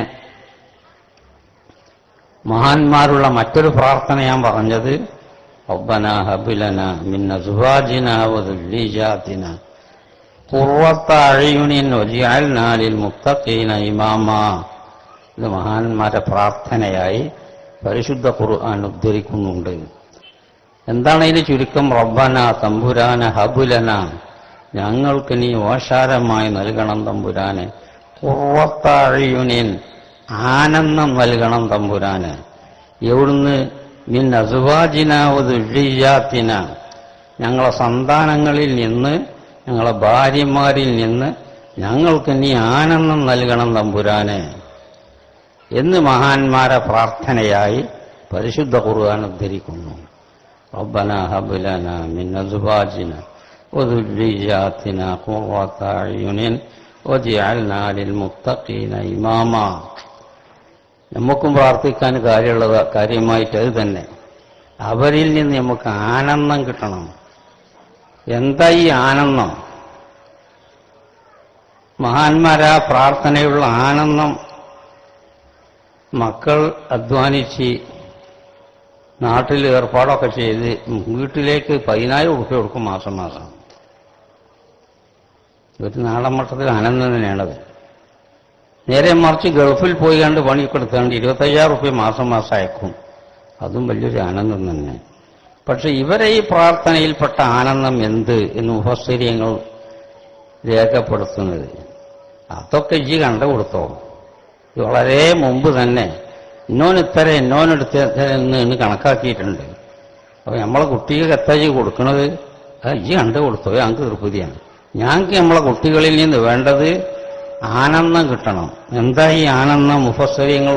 മഹാന്മാരുള്ള മറ്റൊരു പ്രാർത്ഥന ഞാൻ പറഞ്ഞത്, റബ്ബനാ ഹബ് ലനാ മിൻ അസ്വാജിനാ വദുർരിയ്യാതിനാ ഖുർറത അഅ്യുനിൻ വജ്അൽനാ ലിൽ മുത്തഖീന ഇമാമാ. ഇത് മഹാന്മാരുടെ പ്രാർത്ഥനയായി പരിശുദ്ധ ഖുർആൻ ഉദ്ധരിക്കുന്നുണ്ട്. എന്താണ് ഇതിന് ചുരുക്കം? റബ്ബന, തമ്പുരാന, ഹബ് ലനാ, ഞങ്ങൾക്ക് നീ ഓശാരമായി നൽകണം തമ്പുരാനെ. ഖുർറത അഅ്യുനിൻ, ആനന്ദം നൽകണം തമ്പുരാന്. എവിടുന്ന്? മിൻ അസ്വാജിനാ വദുർരിയ്യാതിനാ, ഞങ്ങളെ സന്താനങ്ങളിൽ നിന്ന്, ഞങ്ങളെ ഭാര്യമാരിൽ നിന്ന് ഞങ്ങൾക്ക് നീ ആനന്ദം നൽകണം തമ്പുരാനെ എന്ന് മഹാന്മാരെ പ്രാർത്ഥനയായി പരിശുദ്ധ ഖുർആൻ ഉദ്ധരിക്കുന്നു. റബ്ബനാ ഹബ് ലനാ മിൻ അസ്വാജിനാ വദുർരിയ്യാതിനാ ഖുർറത അഅ്യുനിൻ വജ്അൽനാ ലിൽ മുത്തഖീന ഇമാമാ. നമുക്കും പ്രാർത്ഥിക്കാൻ കാര്യമായിട്ട് അത് തന്നെ. അവരിൽ നിന്ന് നമുക്ക് ആനന്ദം കിട്ടണം. എന്താ ഈ ആനന്ദം? മഹാന്മാരാ പ്രാർത്ഥനയുള്ള ആനന്ദം മക്കൾ അധ്വാനിച്ച് നാട്ടിൽ ഏർപ്പാടൊക്കെ ചെയ്ത് വീട്ടിലേക്ക് 10,000 ഉറുപ്പിക കൊടുക്കും മാസം മാസം. ഒരു നാടൻ മട്ടത്തിൽ ആനന്ദം തന്നെയാണത്. നേരെ മറിച്ച് ഗൾഫിൽ പോയി കണ്ട് പണിയൊക്കെ എടുക്കാണ്ട് 25,000 ഉറുപ്പിക മാസം മാസം അയക്കും. അതും വലിയൊരു ആനന്ദം തന്നെ. പക്ഷെ ഇവരെ ഈ പ്രാർത്ഥനയിൽപ്പെട്ട ആനന്ദം എന്ത് എന്ന് മുഫസ്സിരീങ്ങൾ രേഖപ്പെടുത്തുന്നത്, അതൊക്കെ ഇജ്ജ് കണ്ടു കൊടുത്തോ. ഇത് വളരെ മുമ്പ് തന്നെ ഇന്നോനെടുത്ത എന്ന് കണക്കാക്കിയിട്ടുണ്ട്. അപ്പൊ നമ്മളെ കുട്ടികൾക്ക് എത്ര കൊടുക്കുന്നത് അത് ഇജ്ജ് കണ്ടു കൊടുത്തോ, ഞങ്ങൾക്ക് തൃപ്തിയാണ്. ഞങ്ങൾക്ക് നമ്മളെ കുട്ടികളിൽ നിന്ന് വേണ്ടത് ആനന്ദം കിട്ടണം. എന്താ ഈ ആനന്ദം? മുഫസ്സിരീങ്ങൾ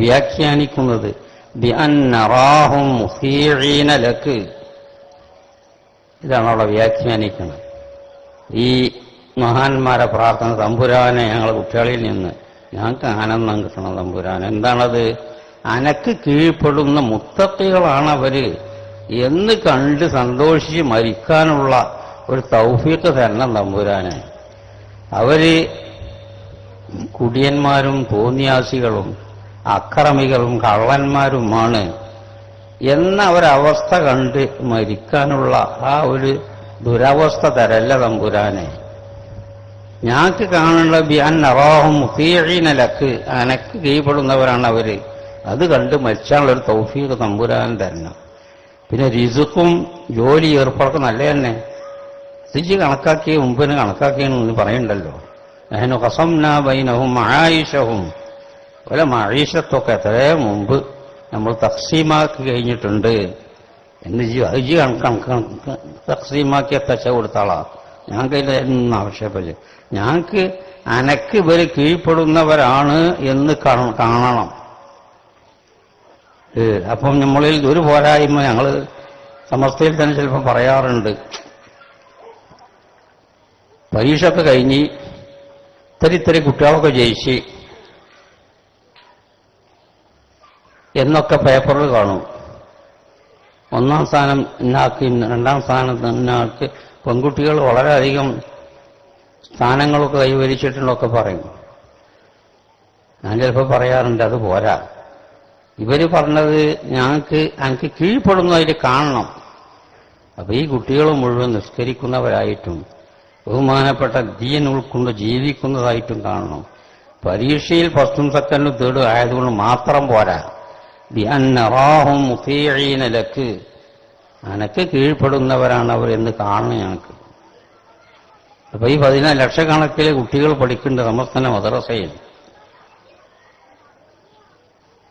വ്യാഖ്യാനിക്കുന്നത് ബിഅന്നറാഹും മുസീഈന ലക്ക്, ഇതാണ് അവിടെ വ്യാഖ്യാനിക്കുന്നത്. ഈ മഹാന്മാരെ പ്രാർത്ഥന, തമ്പുരാനെ ഞങ്ങളെ കുട്ടികളിൽ നിന്ന് ഞങ്ങൾക്ക് ആനന്ദം കിട്ടണം തമ്പുരാൻ. എന്താണത്? അനക്ക് കീഴ്പ്പെടുന്ന മുത്തഖികളാണവര് എന്ന് കണ്ട് സന്തോഷിച്ച് മരിക്കാനുള്ള ഒരു തൗഫീഖ് തരണം തമ്പുരാനെ. അവര് കുടിയന്മാരും തോന്നിയാസികളും അക്രമികളും കള്ളന്മാരുമാണ് എന്ന ഒരവസ്ഥ കണ്ട് മരിക്കാനുള്ള ആ ഒരു ദുരവസ്ഥ തരല്ല തമ്പുരാനെ. ഞങ്ങൾക്ക് കാണുന്ന ബിഅന്നറാഹും മുതീഈന ലക്ക്, അനക്ക് കീഴ്പ്പെടുന്നവരാണ് അവര്. അത് കണ്ട് മരിച്ചാനുള്ളൊരു തൗഫീഖ് തമ്പുരാൻ തരണം. പിന്നെ റിസുക്കും ജോലി ഏർപ്പാടൊക്കെ നല്ല തന്നെ. തിരിച്ച് കണക്കാക്കിയ മുമ്പിന് കണക്കാക്കിയെന്ന് പറയണ്ടല്ലോ. നഹ്നു ഖസംനാ ബൈനഹും മആയിശഹും, പല മഈശത്തൊക്കെ എത്രയോ മുമ്പ് നമ്മൾ തഖ്സീമാക്കി കഴിഞ്ഞിട്ടുണ്ട് എന്ന് ഇജ്ജ് തഖ്സീമാക്കി എത്തച്ച കൊടുത്താളാ. ഞങ്ങൾക്ക് അതിൻ്റെ ഒന്നും ആവശ്യമില്ല. ഞങ്ങൾക്ക് അനക്ക് ഇവര് കീഴ്പ്പെടുന്നവരാണ് എന്ന് കാണണം. അപ്പം നമ്മളിൽ ഒരു പോരായ്മ ഞങ്ങൾ സമസ്തയിൽ തന്നെ ചിലപ്പോൾ പറയാറുണ്ട്. പരീക്ഷയൊക്കെ കഴിഞ്ഞ് ഇത്തിരി കുട്ടികളൊക്കെ ജയിച്ച് എന്നൊക്കെ പേപ്പറിൽ കാണും. 1-ാം സ്ഥാനം ഇന്നാക്കി, 2-ാം സ്ഥാനം ഇന്നാൾക്ക്, പെൺകുട്ടികൾ വളരെയധികം സ്ഥാനങ്ങളൊക്കെ കൈവരിച്ചിട്ടുള്ളതൊക്കെ പറയും. ഞാൻ ചിലപ്പോൾ പറയാറുണ്ട് അത് പോരാ. ഇവര് പറഞ്ഞത് ഞങ്ങൾക്ക് കീഴ്പ്പെടുന്നതിൽ കാണണം. അപ്പൊ ഈ കുട്ടികൾ മുഴുവൻ നിസ്കരിക്കുന്നവരായിട്ടും ബഹുമാനപ്പെട്ട ദീൻ ഉൾക്കൊണ്ട് ജീവിക്കുന്നതായിട്ടും കാണണം. പരീക്ഷയിൽ 1ും 2ും 3ും ആയതുകൊണ്ട് മാത്രം പോരാ. ബിഅന്നറാഹും മുതീഈന ലക്ക്, അനക്ക് കീഴ്പ്പെടുന്നവരാണ് അവർ എന്ന് കാണണം ഞങ്ങൾക്ക്. അപ്പൊ ഈ 14 ലക്ഷക്കണക്കിലെ കുട്ടികൾ പഠിക്കേണ്ട സമസ്തന മദ്രസയിൽ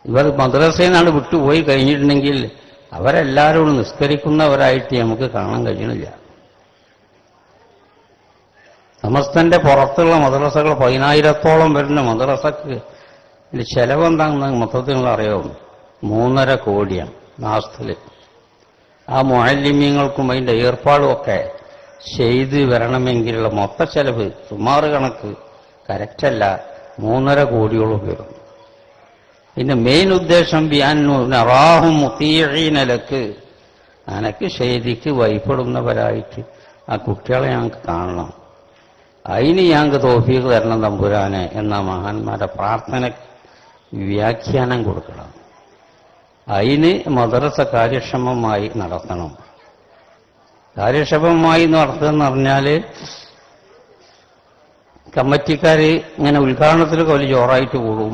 ഇവർ മദ്രസയിൽ നിന്നാണ് വിട്ടുപോയി കഴിഞ്ഞിട്ടുണ്ടെങ്കിൽ അവരെല്ലാവരും നിസ്കരിക്കുന്നവരായിട്ട് നമുക്ക് കാണാൻ കഴിയണില്ല. സമസ്തന്റെ പുറത്തുള്ള മദ്രസകൾ 10,000-ഓളം വരുന്ന മദ്രസക്ക് ചെലവെന്താണെന്ന് മൊത്തത്തിൽ നിങ്ങൾ അറിയാവും. 3.5 കോടിയാണ് മാസത്തില്. ആ മുഅല്ലിമീങ്ങൾക്കും അതിന്റെ ഏർപ്പാടുമൊക്കെ ചെയ്ത് വരണമെങ്കിലുള്ള മൊത്ത ചെലവ് സുമാറ് കണക്ക് കറക്റ്റല്ല, 3.5 കോടിയോളം വരും. പിന്നെ മെയിൻ ഉദ്ദേശം ബിഅന്നറാഹും മുതീഈന ലക്ക്, അനക്ക് ശൈദിക്ക് വഴിപ്പെടുന്നവരായിട്ട് ആ കുട്ടികളെ ഞങ്ങൾക്ക് കാണണം. അതിന് ഞങ്ങൾക്ക് തൗഫീഖ് തരണം തമ്പുരാനെ എന്ന മഹാന്മാരുടെ പ്രാർത്ഥന വ്യാഖ്യാനം കൊടുക്കണം. അതിന് മദ്രസ കാര്യക്ഷമമായി നടത്തണം. കാര്യക്ഷമമായി നടത്തുകയെന്ന് പറഞ്ഞാല് കമ്മിറ്റിക്കാര് ഇങ്ങനെ ഉദ്ഘാടനത്തിലൊക്കെ വലിയ ജോറായിട്ട് കൂടും.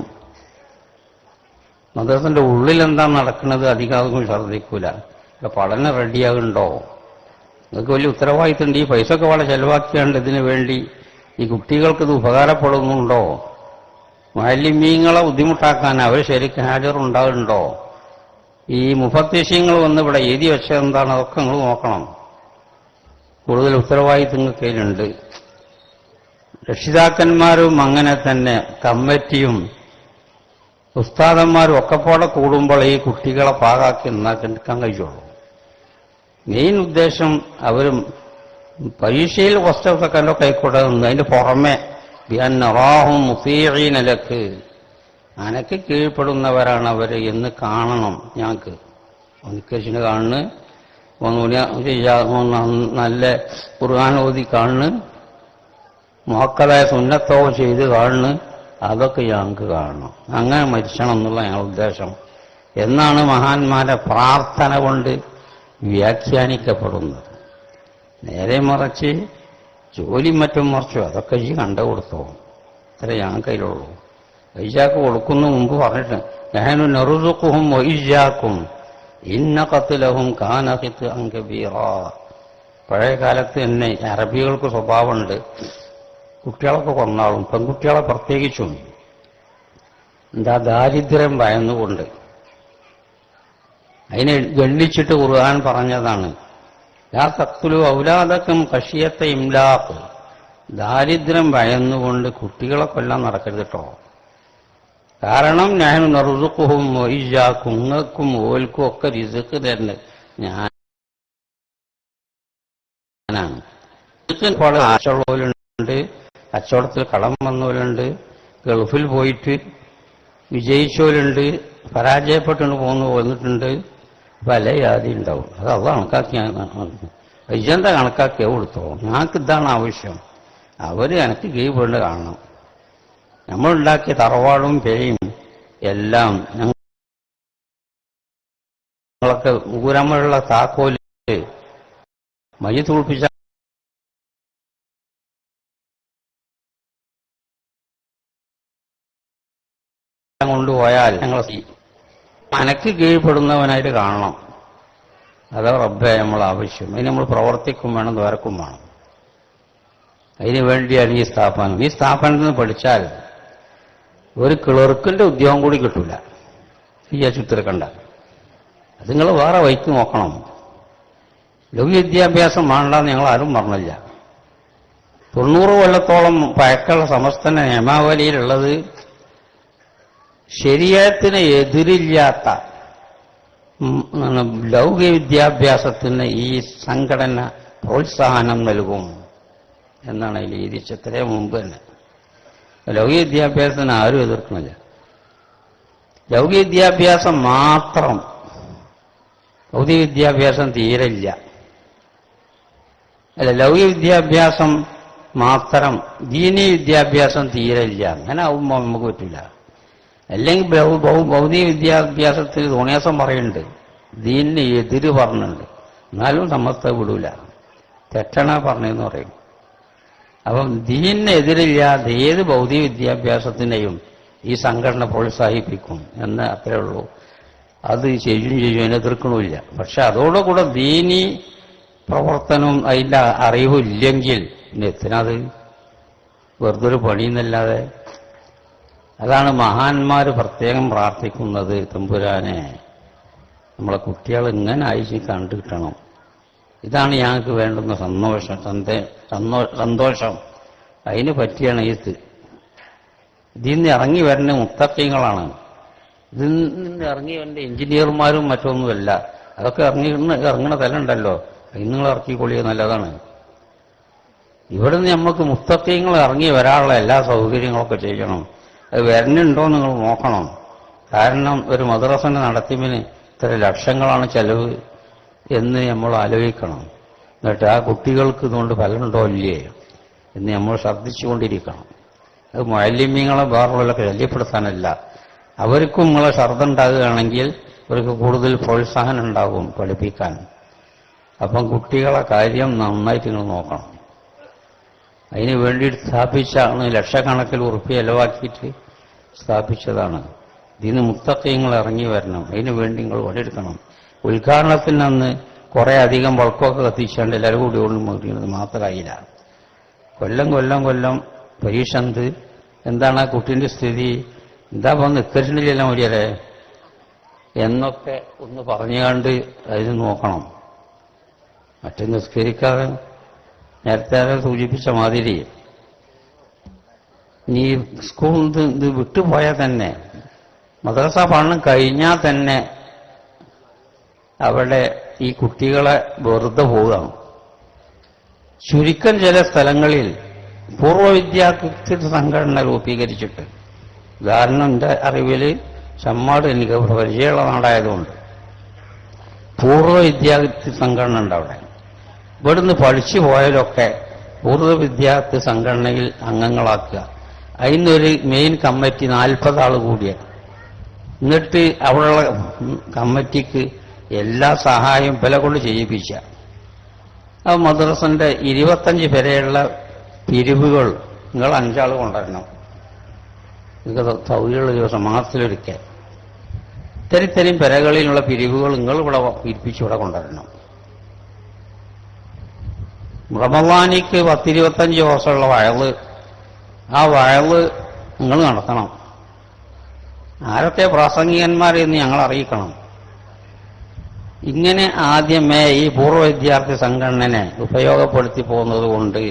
മദ്രസന്റെ ഉള്ളിൽ എന്താ നടക്കുന്നത് അധികം ശ്രദ്ധിക്കൂല. പഠനം റെഡിയാകുന്നുണ്ടോ, നിങ്ങൾക്ക് വലിയ ഉത്തരവാദിത്തമുണ്ട്, ഈ പൈസ ഒക്കെ വളരെ ചെലവാക്കിയാണ്ട് ഇതിനു വേണ്ടി ഈ കുട്ടികൾക്ക് ഇത് ഉപകാരപ്പെടുന്നുണ്ടോ, മുഅല്ലിമീങ്ങളെ ബുദ്ധിമുട്ടാക്കാൻ അവർ ശരിക്കും ഹാജറുണ്ടാകുന്നുണ്ടോ, ഈ മുഫത്തിശീങ്ങൾ വന്ന് ഇവിടെ എഴുതി വെച്ചത് എന്താണ്, അതൊക്കെ നിങ്ങൾ നോക്കണം. കൂടുതൽ ഉത്തരവാദിത്തങ്ങൾക്ക് അതിലുണ്ട്. രക്ഷിതാക്കന്മാരും അങ്ങനെ തന്നെ, കമ്മിറ്റിയും ഉസ്താദന്മാരും ഒക്കെപ്പോടെ കൂടുമ്പോൾ ഈ കുട്ടികളെ പാകാക്കി നന്നാക്കാൻ കഴിയുള്ളൂ. മെയിൻ ഉദ്ദേശം അവരും പരീക്ഷയിൽ ഫസ്റ്റൊക്കെ കല്ലോ കൈക്കൂടെ നിന്ന് അതിന്റെ പുറമെ ബിഅന്നറാഹും മുതീഈന ലക്ക്, അനക്ക് കീഴ്പ്പെടുന്നവരാണ് അവർ എന്ന് കാണണം. ഞങ്ങൾക്ക് ഒന്നിക്കച്ചിന് കാണുന്നു, നല്ല ഖുർആൻ ഓതി കാണുന്നു, മുഅക്കദായ സുന്നത്തോ ചെയ്ത് കാണുന്നു, അതൊക്കെ ഞങ്ങൾക്ക് കാണണം. അങ്ങനെ മരിക്കണം എന്നുള്ള ഞങ്ങളുടെ ഉദ്ദേശം എന്നാണ് മഹാന്മാരെ പ്രാർത്ഥന കൊണ്ട് വ്യാഖ്യാനിക്കപ്പെടുന്നത്. നേരെ മറിച്ച് ജോലി മറ്റും മറിച്ചു അതൊക്കെ ഈ കണ്ടു കൊടുത്തോ, ഇത്ര ഞാൻ കയ്യിലുള്ളൂ. വൈജാക്ക് കൊടുക്കുന്ന മുമ്പ് പറഞ്ഞിട്ട് നഹ്നു നർസുഖുഹും വഇയ്യാക്കും ഇന്ന ഖത്ലഹും കാന ഖിത്അൻ കബീറാ. പഴയ കാലത്ത് തന്നെ അറബികൾക്ക് സ്വഭാവമുണ്ട്, കുട്ടികളൊക്കെ കൊന്നാളും പെൺകുട്ടികളെ പ്രത്യേകിച്ചും എന്താ ദാരിദ്ര്യം ഭയന്നുകൊണ്ട്. അതിനെ ഗണ്ണിച്ചിട്ട് ഖുർആൻ പറഞ്ഞതാണ് ലാ തഖ്തുലു ഔലാദക്കും ഖശിയത്ത ഇംലാഖ്. ദാരിദ്ര്യം ഭയന്നുകൊണ്ട് കുട്ടികളെ കൊല്ലാൻ നടക്കരുത് കേട്ടോ. കാരണം ഞാൻ നർസുഖുഹും വഇയ്യാക്കും, ഉങ്ങൾക്കും ഓൽക്കും ഒക്കെ റിസ്ക് തരുന്നത് ഞാനാണ്. ആശയുള്ളവരുണ്ട്, കച്ചവടത്തിൽ കടം വന്നവരുണ്ട്, ഗൾഫിൽ പോയിട്ട് വിജയിച്ചവരുണ്ട്, പരാജയപ്പെട്ടുകൊണ്ട് വന്നിട്ടുണ്ട്, പല ജാതി ഉണ്ടാവും. അത് അത് കണക്കാക്കി വൈജന്ത കണക്കാക്കിയ കൊടുത്തോ, ഞങ്ങൾക്ക് ഇതാണ് ആവശ്യം. അവർ എനിക്ക് കീഴ്പ്പെടേണ്ട കാണണം. നമ്മളുണ്ടാക്കിയ തറവാടും പേയും എല്ലാം ഞങ്ങളൊക്കെ ഊരമുള്ള താക്കോല് മയ്യ തുളിപ്പിച്ച കൊണ്ടുപോയാൽ ഞങ്ങൾ മനക്ക് കീഴ്പ്പെടുന്നവനായിട്ട് കാണണം. അതാ റബ്ബേ നമ്മൾ ആവശ്യം. അതിന് നമ്മൾ പ്രവർത്തിക്കും വേണം, ദ്വാരക്കും വേണം. അതിനു വേണ്ടിയാണ് ഈ സ്ഥാപനം. ഈ സ്ഥാപനത്തിൽ നിന്ന് പഠിച്ചാൽ ഒരു ക്ലർക്കിന്റെ ഉദ്യോഗം കൂടി കിട്ടൂല. ഈ ചുത്തിരക്കണ്ട, അത് നിങ്ങൾ വേറെ വഴിക്ക് നോക്കണം. ലൗകിക വിദ്യാഭ്യാസം വേണ്ടെന്ന് ഞങ്ങൾ ആരും പറഞ്ഞില്ല. 90 കൊല്ലത്തോളം പഴക്കമുള്ള സമസ്തന്റെ നിയമാവലിയിലുള്ളത് ശരീഅത്തിന് എതിരില്ലാത്ത ലൗകിക വിദ്യാഭ്യാസത്തിന് ഈ സംഘടന പ്രോത്സാഹനം നൽകും എന്നാണ് അതിൽ എഴുതിച്ചത്രേ മുമ്പ് തന്നെ. ലൗകിക വിദ്യാഭ്യാസത്തിന് ആരും എതിർക്കണില്ല. ലൗകിക വിദ്യാഭ്യാസം മാത്രം, ഭൗതിക വിദ്യാഭ്യാസം തീരില്ല. അല്ല, ലൗകിക വിദ്യാഭ്യാസം മാത്രം, ദീനീ വിദ്യാഭ്യാസം തീരില്ല. അങ്ങനെ ആവുമ്പോൾ നമുക്ക് പറ്റില്ല. അല്ലെങ്കിൽ ഭൗതിക വിദ്യാഭ്യാസത്തിൽ തോന്നിയാസം പറയുന്നുണ്ട്, ദീനിന് എതിര് പറഞ്ഞിട്ടുണ്ട്, എന്നാലും സമസ്ത വിടൂല, തെറ്റണ പറഞ്ഞെന്ന് പറയും. അപ്പം ദീനിന് എതിരില്ലാതെ ഏത് ഭൗതിക വിദ്യാഭ്യാസത്തിനെയും ഈ സംഘടന പ്രോത്സാഹിപ്പിക്കും എന്ന് അത്രേ ഉള്ളൂ. അത് ചെയ്യും അതിനെ എതിർക്കണമില്ല. പക്ഷെ അതോടുകൂടെ ദീനി പ്രവർത്തനം അതിൻ്റെ അറിവില്ലെങ്കിൽ പിന്നെ എത്തിനത് വെറുതെ ഒരു പണിയെന്നല്ലാതെ. അതാണ് മഹാന്മാർ പ്രത്യേകം പ്രാർത്ഥിക്കുന്നത്, തമ്പുരാനെ നമ്മളെ കുട്ടികൾ ഇങ്ങനെ അയച്ച് കണ്ടു കിട്ടണം. ഇതാണ് ഞങ്ങൾക്ക് വേണ്ടുന്ന സന്തോഷം. അതിന് പറ്റിയാണ് ഇത്. ഇതിൽ നിന്ന് ഇറങ്ങി വരുന്ന മുത്തഖീങ്ങളാണ്. ഇതിൽ നിന്ന് ഇറങ്ങി വരുന്ന എഞ്ചിനീയർമാരും മറ്റൊന്നുമല്ല. അതൊക്കെ ഇറങ്ങണ തലമുണ്ടല്ലോ, അത് നിങ്ങൾ ഇറക്കിക്കൊള്ളിയത് നല്ലതാണ്. ഇവിടുന്ന് നമുക്ക് മുത്തഖീങ്ങൾ ഇറങ്ങി വരാനുള്ള എല്ലാ സൗകര്യങ്ങളൊക്കെ ചെയ്യണം. അത് വരുന്നുണ്ടോ നിങ്ങൾ നോക്കണം. കാരണം ഒരു മദ്രസന്റെ നടത്തിപ്പിന് ഇത്ര ലക്ഷങ്ങളാണ് ചെലവ് എന്ന് നമ്മൾ ആലോചിക്കണം. എന്നിട്ട് ആ കുട്ടികൾക്ക് ഇതുകൊണ്ട് ഫലമുണ്ടോ ഇല്ലേ എന്ന് നമ്മൾ ശ്രദ്ധിച്ചുകൊണ്ടിരിക്കണം. അത് മുഅല്ലിമീങ്ങളെ വേറുള്ളവരൊക്കെ ശല്യപ്പെടുത്താനല്ല. അവർക്കും നിങ്ങളെ ശ്രദ്ധ ഉണ്ടാകുകയാണെങ്കിൽ അവർക്ക് കൂടുതൽ പ്രോത്സാഹനം ഉണ്ടാകും പഠിപ്പിക്കാൻ. അപ്പം കുട്ടികളെ കാര്യം നന്നായിട്ട് നിങ്ങൾ നോക്കണം. അതിന് വേണ്ടിയിട്ട് സ്ഥാപിച്ചാണ്, ലക്ഷക്കണക്കിൽ ഉറുപ്പിക ചെലവാക്കിയിട്ട് സ്ഥാപിച്ചതാണ്. ഇതിന് മുത്തഖീങ്ങൾ ഇറങ്ങി വരണം. അതിനു വേണ്ടി നിങ്ങൾ പണിയെടുക്കണം. ഉദ്ഘാടനത്തിന് അന്ന് കുറെ അധികം ബൾക്കൊക്കെ കത്തിച്ചാണ്ട് എല്ലാവരും കൂടി കൊണ്ടുപോകുന്നത് മാത്രമായില്ല. കൊല്ലം പരീക്ഷ എന്താണ് ആ കുട്ടീൻ്റെ സ്ഥിതി, എന്താ നിസ്കരിച്ചിട്ടില്ല മതിയല്ലേ എന്നൊക്കെ ഒന്ന് പറഞ്ഞുകൊണ്ട് അതിന് നോക്കണം. മറ്റേ നിസ്കരിക്കാതെ നേരത്തെ സൂചിപ്പിച്ച മാതിരി നീ സ്കൂളിൽ ഇത് വിട്ടുപോയാൽ തന്നെ, മദ്രസ പഠനം കഴിഞ്ഞാൽ തന്നെ അവിടെ ഈ കുട്ടികളെ വെറുതെ പോവുകയാണ്. ചുരുക്കം ചില സ്ഥലങ്ങളിൽ പൂർവ്വ വിദ്യാർത്ഥി സംഘടന രൂപീകരിച്ചിട്ട്, ഉദാഹരണം എൻ്റെ അറിവിൽ ചമ്മാട് എനിക്ക് പരിചയമുള്ള നാടായതുകൊണ്ട് പൂർവ്വ വിദ്യാർത്ഥി സംഘടന ഉണ്ട് അവിടെ. ഇവിടുന്ന് പഠിച്ചു പോയാലൊക്കെ പൂർവ്വ വിദ്യാർത്ഥി സംഘടനയിൽ അംഗങ്ങളാക്കുക. അതിനൊരു മെയിൻ കമ്മിറ്റി 40 ആൾ കൂടിയ എന്നിട്ട് അവിടെയുള്ള കമ്മിറ്റിക്ക് എല്ലാ സഹായവും വില കൊണ്ട് ചെയ്യിപ്പിച്ച ആ മദ്രസന്റെ 25 വരെയുള്ള പിരിവുകൾ നിങ്ങൾ 5 ആൾ കൊണ്ടുവരണം. നിങ്ങൾക്ക് സൗകര്യമുള്ള ദിവസം മാസത്തിലൊരിക്കൽ ഇത്തരം പെരകളിലുള്ള പിരിവുകൾ നിങ്ങൾ ഇവിടെ പിരിപ്പിച്ച് ഇവിടെ കൊണ്ടുവരണം. റമളാനിക്ക് 10-25 ദിവസമുള്ള വയല്, ആ വയല് നിങ്ങൾ നടത്തണം. ആരൊക്കെ പ്രാസംഗികന്മാരെന്ന് ഞങ്ങൾ അറിയിക്കണം. ഇങ്ങനെ ആദ്യമേ ഈ പൂർവ്വ വിദ്യാർത്ഥി സംഘടനനെ ഉപയോഗപ്പെടുത്തി പോകുന്നത് കൊണ്ട്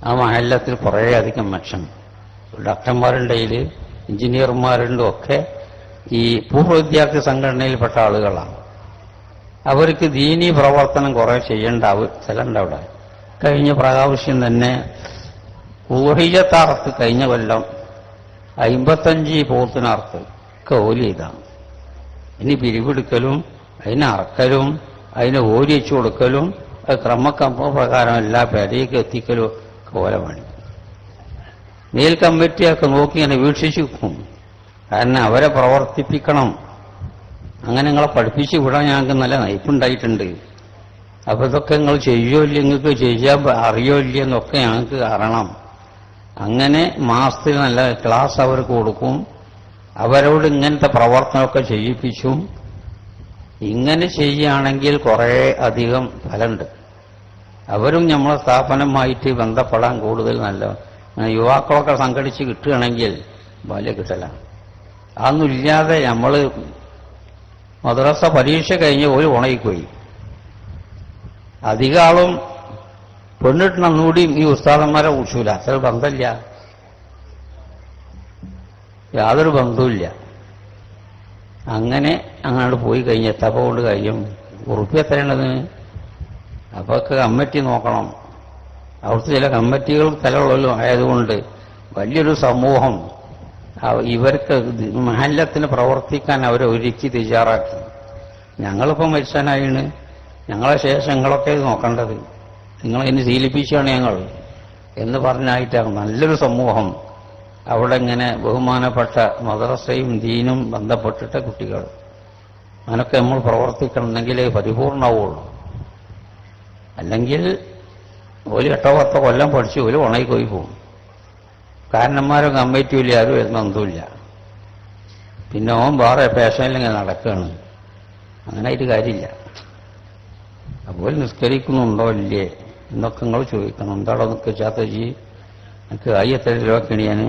ആ മഹല്ലത്തിൽ കുറേയധികം മെച്ചം. ഡോക്ടർമാരുണ്ടെങ്കിൽ എഞ്ചിനീയർമാരുണ്ടും ഒക്കെ ഈ പൂർവ്വ വിദ്യാർത്ഥി സംഘടനയിൽപ്പെട്ട ആളുകളാണ്. അവർക്ക് ദീനീ പ്രവർത്തനം കുറെ ചെയ്യേണ്ട സ്ഥലമുണ്ട് അവിടെ. കഴിഞ്ഞ പ്രാവശ്യം തന്നെ ഊഹിജത്താർത്ത് കഴിഞ്ഞ കൊല്ലം 55 പോത്തിനർത്ത് ഒക്കെ ഓലി ചെയ്താണ്. ഇനി പിരിവെടുക്കലും അതിനെ അറക്കലും അതിനെ ഓരി വെച്ചു കൊടുക്കലും അത് ക്രമക്കമ്പ പ്രകാരം എല്ലാ പെരയ്ക്ക് എത്തിക്കലും ഓല പണി. മേൽ കമ്മിറ്റിയൊക്കെ നോക്കി ഇങ്ങനെ വീക്ഷിച്ചു വെക്കും. കാരണം അവരെ പ്രവർത്തിപ്പിക്കണം. അങ്ങനെ നിങ്ങളെ പഠിപ്പിച്ച് വിടാൻ ഞങ്ങൾക്ക് നല്ല നയിപ്പുണ്ടായിട്ടുണ്ട്. അപ്പൊ ഇതൊക്കെ നിങ്ങൾ ചെയ്യോ ഇല്ല, നിങ്ങൾക്ക് ചെയ്യാൻ അറിയോ ഇല്ലെന്നൊക്കെ ഞങ്ങൾക്ക് അറിയണം. അങ്ങനെ മാസത്തിൽ നല്ല ക്ലാസ് അവർക്ക് കൊടുക്കും. അവരോട് ഇങ്ങനത്തെ പ്രവർത്തനമൊക്കെ ചെയ്യിപ്പിച്ചും. ഇങ്ങനെ ചെയ്യുകയാണെങ്കിൽ കുറേ അധികം ഫലമുണ്ട്. അവരും നമ്മളെ സ്ഥാപനമായിട്ട് ബന്ധപ്പെടാൻ കൂടുതൽ നല്ല യുവാക്കളൊക്കെ സംഘടിച്ച് കിട്ടുകയാണെങ്കിൽ വലിയ കിട്ടലാണ്. അതൊന്നുമില്ലാതെ നമ്മൾ മദ്രസ പരീക്ഷ കഴിഞ്ഞ് ഒരു ഉണയിപ്പോയി. അധിക ആളും പെണ്ണിട്ടിനൊന്നുകൂടിയും ഈ ഉസ്താദന്മാരെ കുറിച്ചില്ല. അത്ര ബന്ധമില്ല, യാതൊരു ബന്ധവുമില്ല. അങ്ങനെ അങ്ങോട്ട് പോയി കഴിഞ്ഞ് എത്തപ്പ കൊണ്ട് കഴിയും. ഉറുപ്പ് എത്രയാണത്? അപ്പൊ കമ്മിറ്റി നോക്കണം. അവിടുത്തെ ചില കമ്മിറ്റികൾ തലമുള്ളല്ലോ ആയതുകൊണ്ട് വലിയൊരു സമൂഹം ഇവർക്ക് മഹല്ലത്തിന് പ്രവർത്തിക്കാൻ അവരെ ഒരുക്കി തയ്യാറാക്കി. ഞങ്ങളിപ്പം മരിച്ചാനായിണ്, ഞങ്ങളെ ശേഷം നിങ്ങളൊക്കെ ഇത് നോക്കേണ്ടത്, നിങ്ങളതിന് ശീലിപ്പിച്ചാണ് ഞങ്ങൾ എന്ന് പറഞ്ഞായിട്ടാണ് നല്ലൊരു സമൂഹം അവിടെ ഇങ്ങനെ ബഹുമാനപ്പെട്ട മദ്രസയും ദീനും ബന്ധപ്പെട്ടിട്ട കുട്ടികൾ. അതിനൊക്കെ നമ്മൾ പ്രവർത്തിക്കണമെങ്കിലേ പരിപൂർണമാവുള്ളൂ. അല്ലെങ്കിൽ ഒരു 8-10 കൊല്ലം പഠിച്ച് ഒരു ഉണയി പോയി പോകും. കാരണന്മാരും കമ്മിറ്റിയില്ല, ആരും വരുന്നൊന്നുമില്ല. പിന്നെ ഓൻ വേറെ പേഷനിലിങ്ങനെ നടക്കുകയാണ്. അങ്ങനെ ആയിട്ട് കാര്യമില്ല. അപ്പോൾ നിസ്കരിക്കുന്നുണ്ടോ ഇല്ലേ എന്നൊക്കെ നിങ്ങൾ ചോദിക്കണം. എന്താണോ നിൽക്കാത്ത ജി എനിക്ക് എത്ര രൂപക്കാണ് ഞാൻ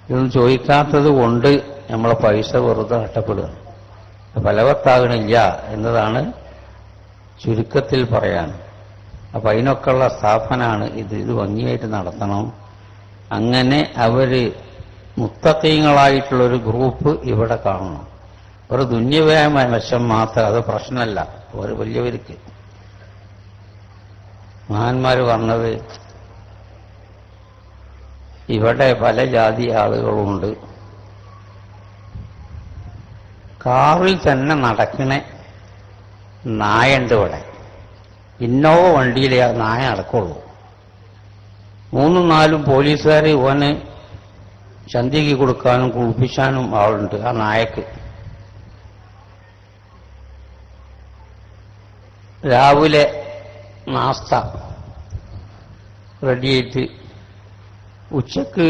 ഇതൊന്നും ചോദിക്കാത്തത് കൊണ്ട് നമ്മളെ പൈസ വെറുതെ നഷ്ടപ്പെടുക, ഫലവത്താകണില്ല എന്നതാണ് ചുരുക്കത്തിൽ പറയാൻ. അപ്പൊ അതിനൊക്കെയുള്ള സ്ഥാപനമാണ് ഇത് ഭംഗിയായിട്ട് നടത്തണം. അങ്ങനെ അവര് മുത്തഖീങ്ങളായിട്ടുള്ളൊരു ഗ്രൂപ്പ് ഇവിടെ കാണണം. ഒരു ദുന്യവ്യായ വശം മാത്രം അത് പ്രശ്നമല്ല. ഒരു വലിയവർക്ക് മഹാന്മാര് പറഞ്ഞത് ഇവിടെ പല ജാതി ആളുകളുണ്ട്. കാറിൽ തന്നെ നടക്കണ നായുണ്ട് ഇവിടെ. ഇന്നോവ വണ്ടിയിലേ ആ നായ നടക്കുള്ളൂ. 3-4 പോലീസുകാർ ഓന് ചന്തിക്ക് കൊടുക്കാനും കുളിപ്പിച്ചാനും ആളുണ്ട് ആ നായക്ക്. രാവിലെ നാസ്ത റെഡിയായിട്ട്, ഉച്ചക്ക്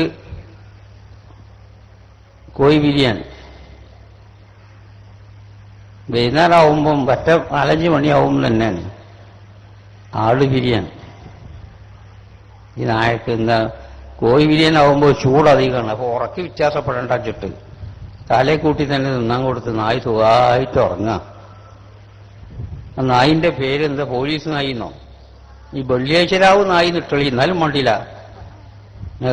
കോഴി ബിരിയാണി, വൈകുന്നേരം ആവുമ്പം 4-5 മണിയാവുമ്പോൾ തന്നെയാണ് ആള് ബിരിയാണി. ഈ നായക്ക് എന്താ കോഴി ബിരിയാണി ആവുമ്പോൾ ചൂടധികമാണ്. അപ്പോൾ ഉറക്കി വ്യത്യാസപ്പെടേണ്ട വെച്ചിട്ട് തലേ കൂട്ടി തന്നെ തിന്നാൻ കൊടുത്ത് നായ് സുഖമായിട്ട് ഉറങ്ങാം. ആ നായിന്റെ പേരെന്താ? പോലീസ് നായിന്നോ? ഈ വെള്ളിയാഴ്ചരാവ് നായി നിട്ടളി, എന്നാലും മണ്ടില്ല.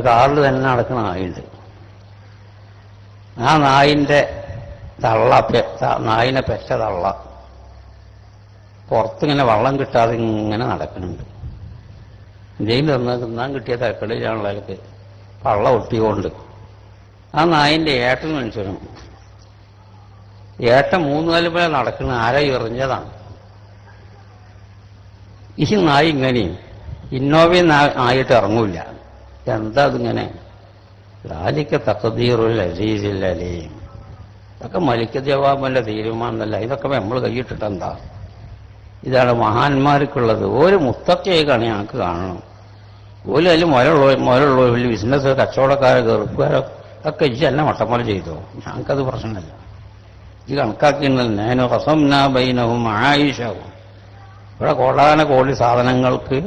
കാറിൽ തന്നെ നടക്കുന്ന നായുണ്ട്. ആ നായിന്റെ തള്ള, നായിനെ പെറ്റ തള്ള പുറത്തിങ്ങനെ വെള്ളം കിട്ടാതെ ഇങ്ങനെ നടക്കുന്നുണ്ട്. എന്തെങ്കിലും തിന്നാൻ കിട്ടിയ തരക്കടിയിലാണല്ലോ അയാൾക്ക് പള്ള ഒട്ടിക്കൊണ്ട്. ആ നായിന്റെ ഏട്ടൻ മനുഷ്യനും ഏട്ടൻ 3-4 പേരെ നടക്കുന്ന ആരാ എറിഞ്ഞതാണ്. ഈ നായി ഇങ്ങനെയും ഇന്നോവയും ആയിട്ട് ഇറങ്ങൂല. എന്താ അതിങ്ങനെ? ذلك തഖ്ദീർ അസീസിൽ അലീം. ഇതൊക്കെ മലിക് ജവാബിന്റെ തീരുമാനമല്ല. ഇതൊക്കെ നമ്മൾ കൈയിട്ടിട്ടെന്താ? ഇതാണ് മഹാന്മാർക്കുള്ളത്. ഒരു മുത്തക്കയായിക്കാണ് ഞങ്ങൾക്ക് കാണണം. ഓല് അതിൽ മുതലുള്ള വലിയ ബിസിനസ് കച്ചവടക്കാരെ ഗൾഫുകാരോ ഒക്കെ ഇജ്ജ് എന്നെ മട്ടം പോലെ ചെയ്തോ, ഞങ്ങൾക്കത് പ്രശ്നമല്ല. ഇത് കണക്കാക്കിയിരുന്നത് ഞാനോ ഹസംനാ ബൈനഹും ആയിഷാവും. ഇവിടെ കോടാനകോടി സാധനങ്ങൾക്ക്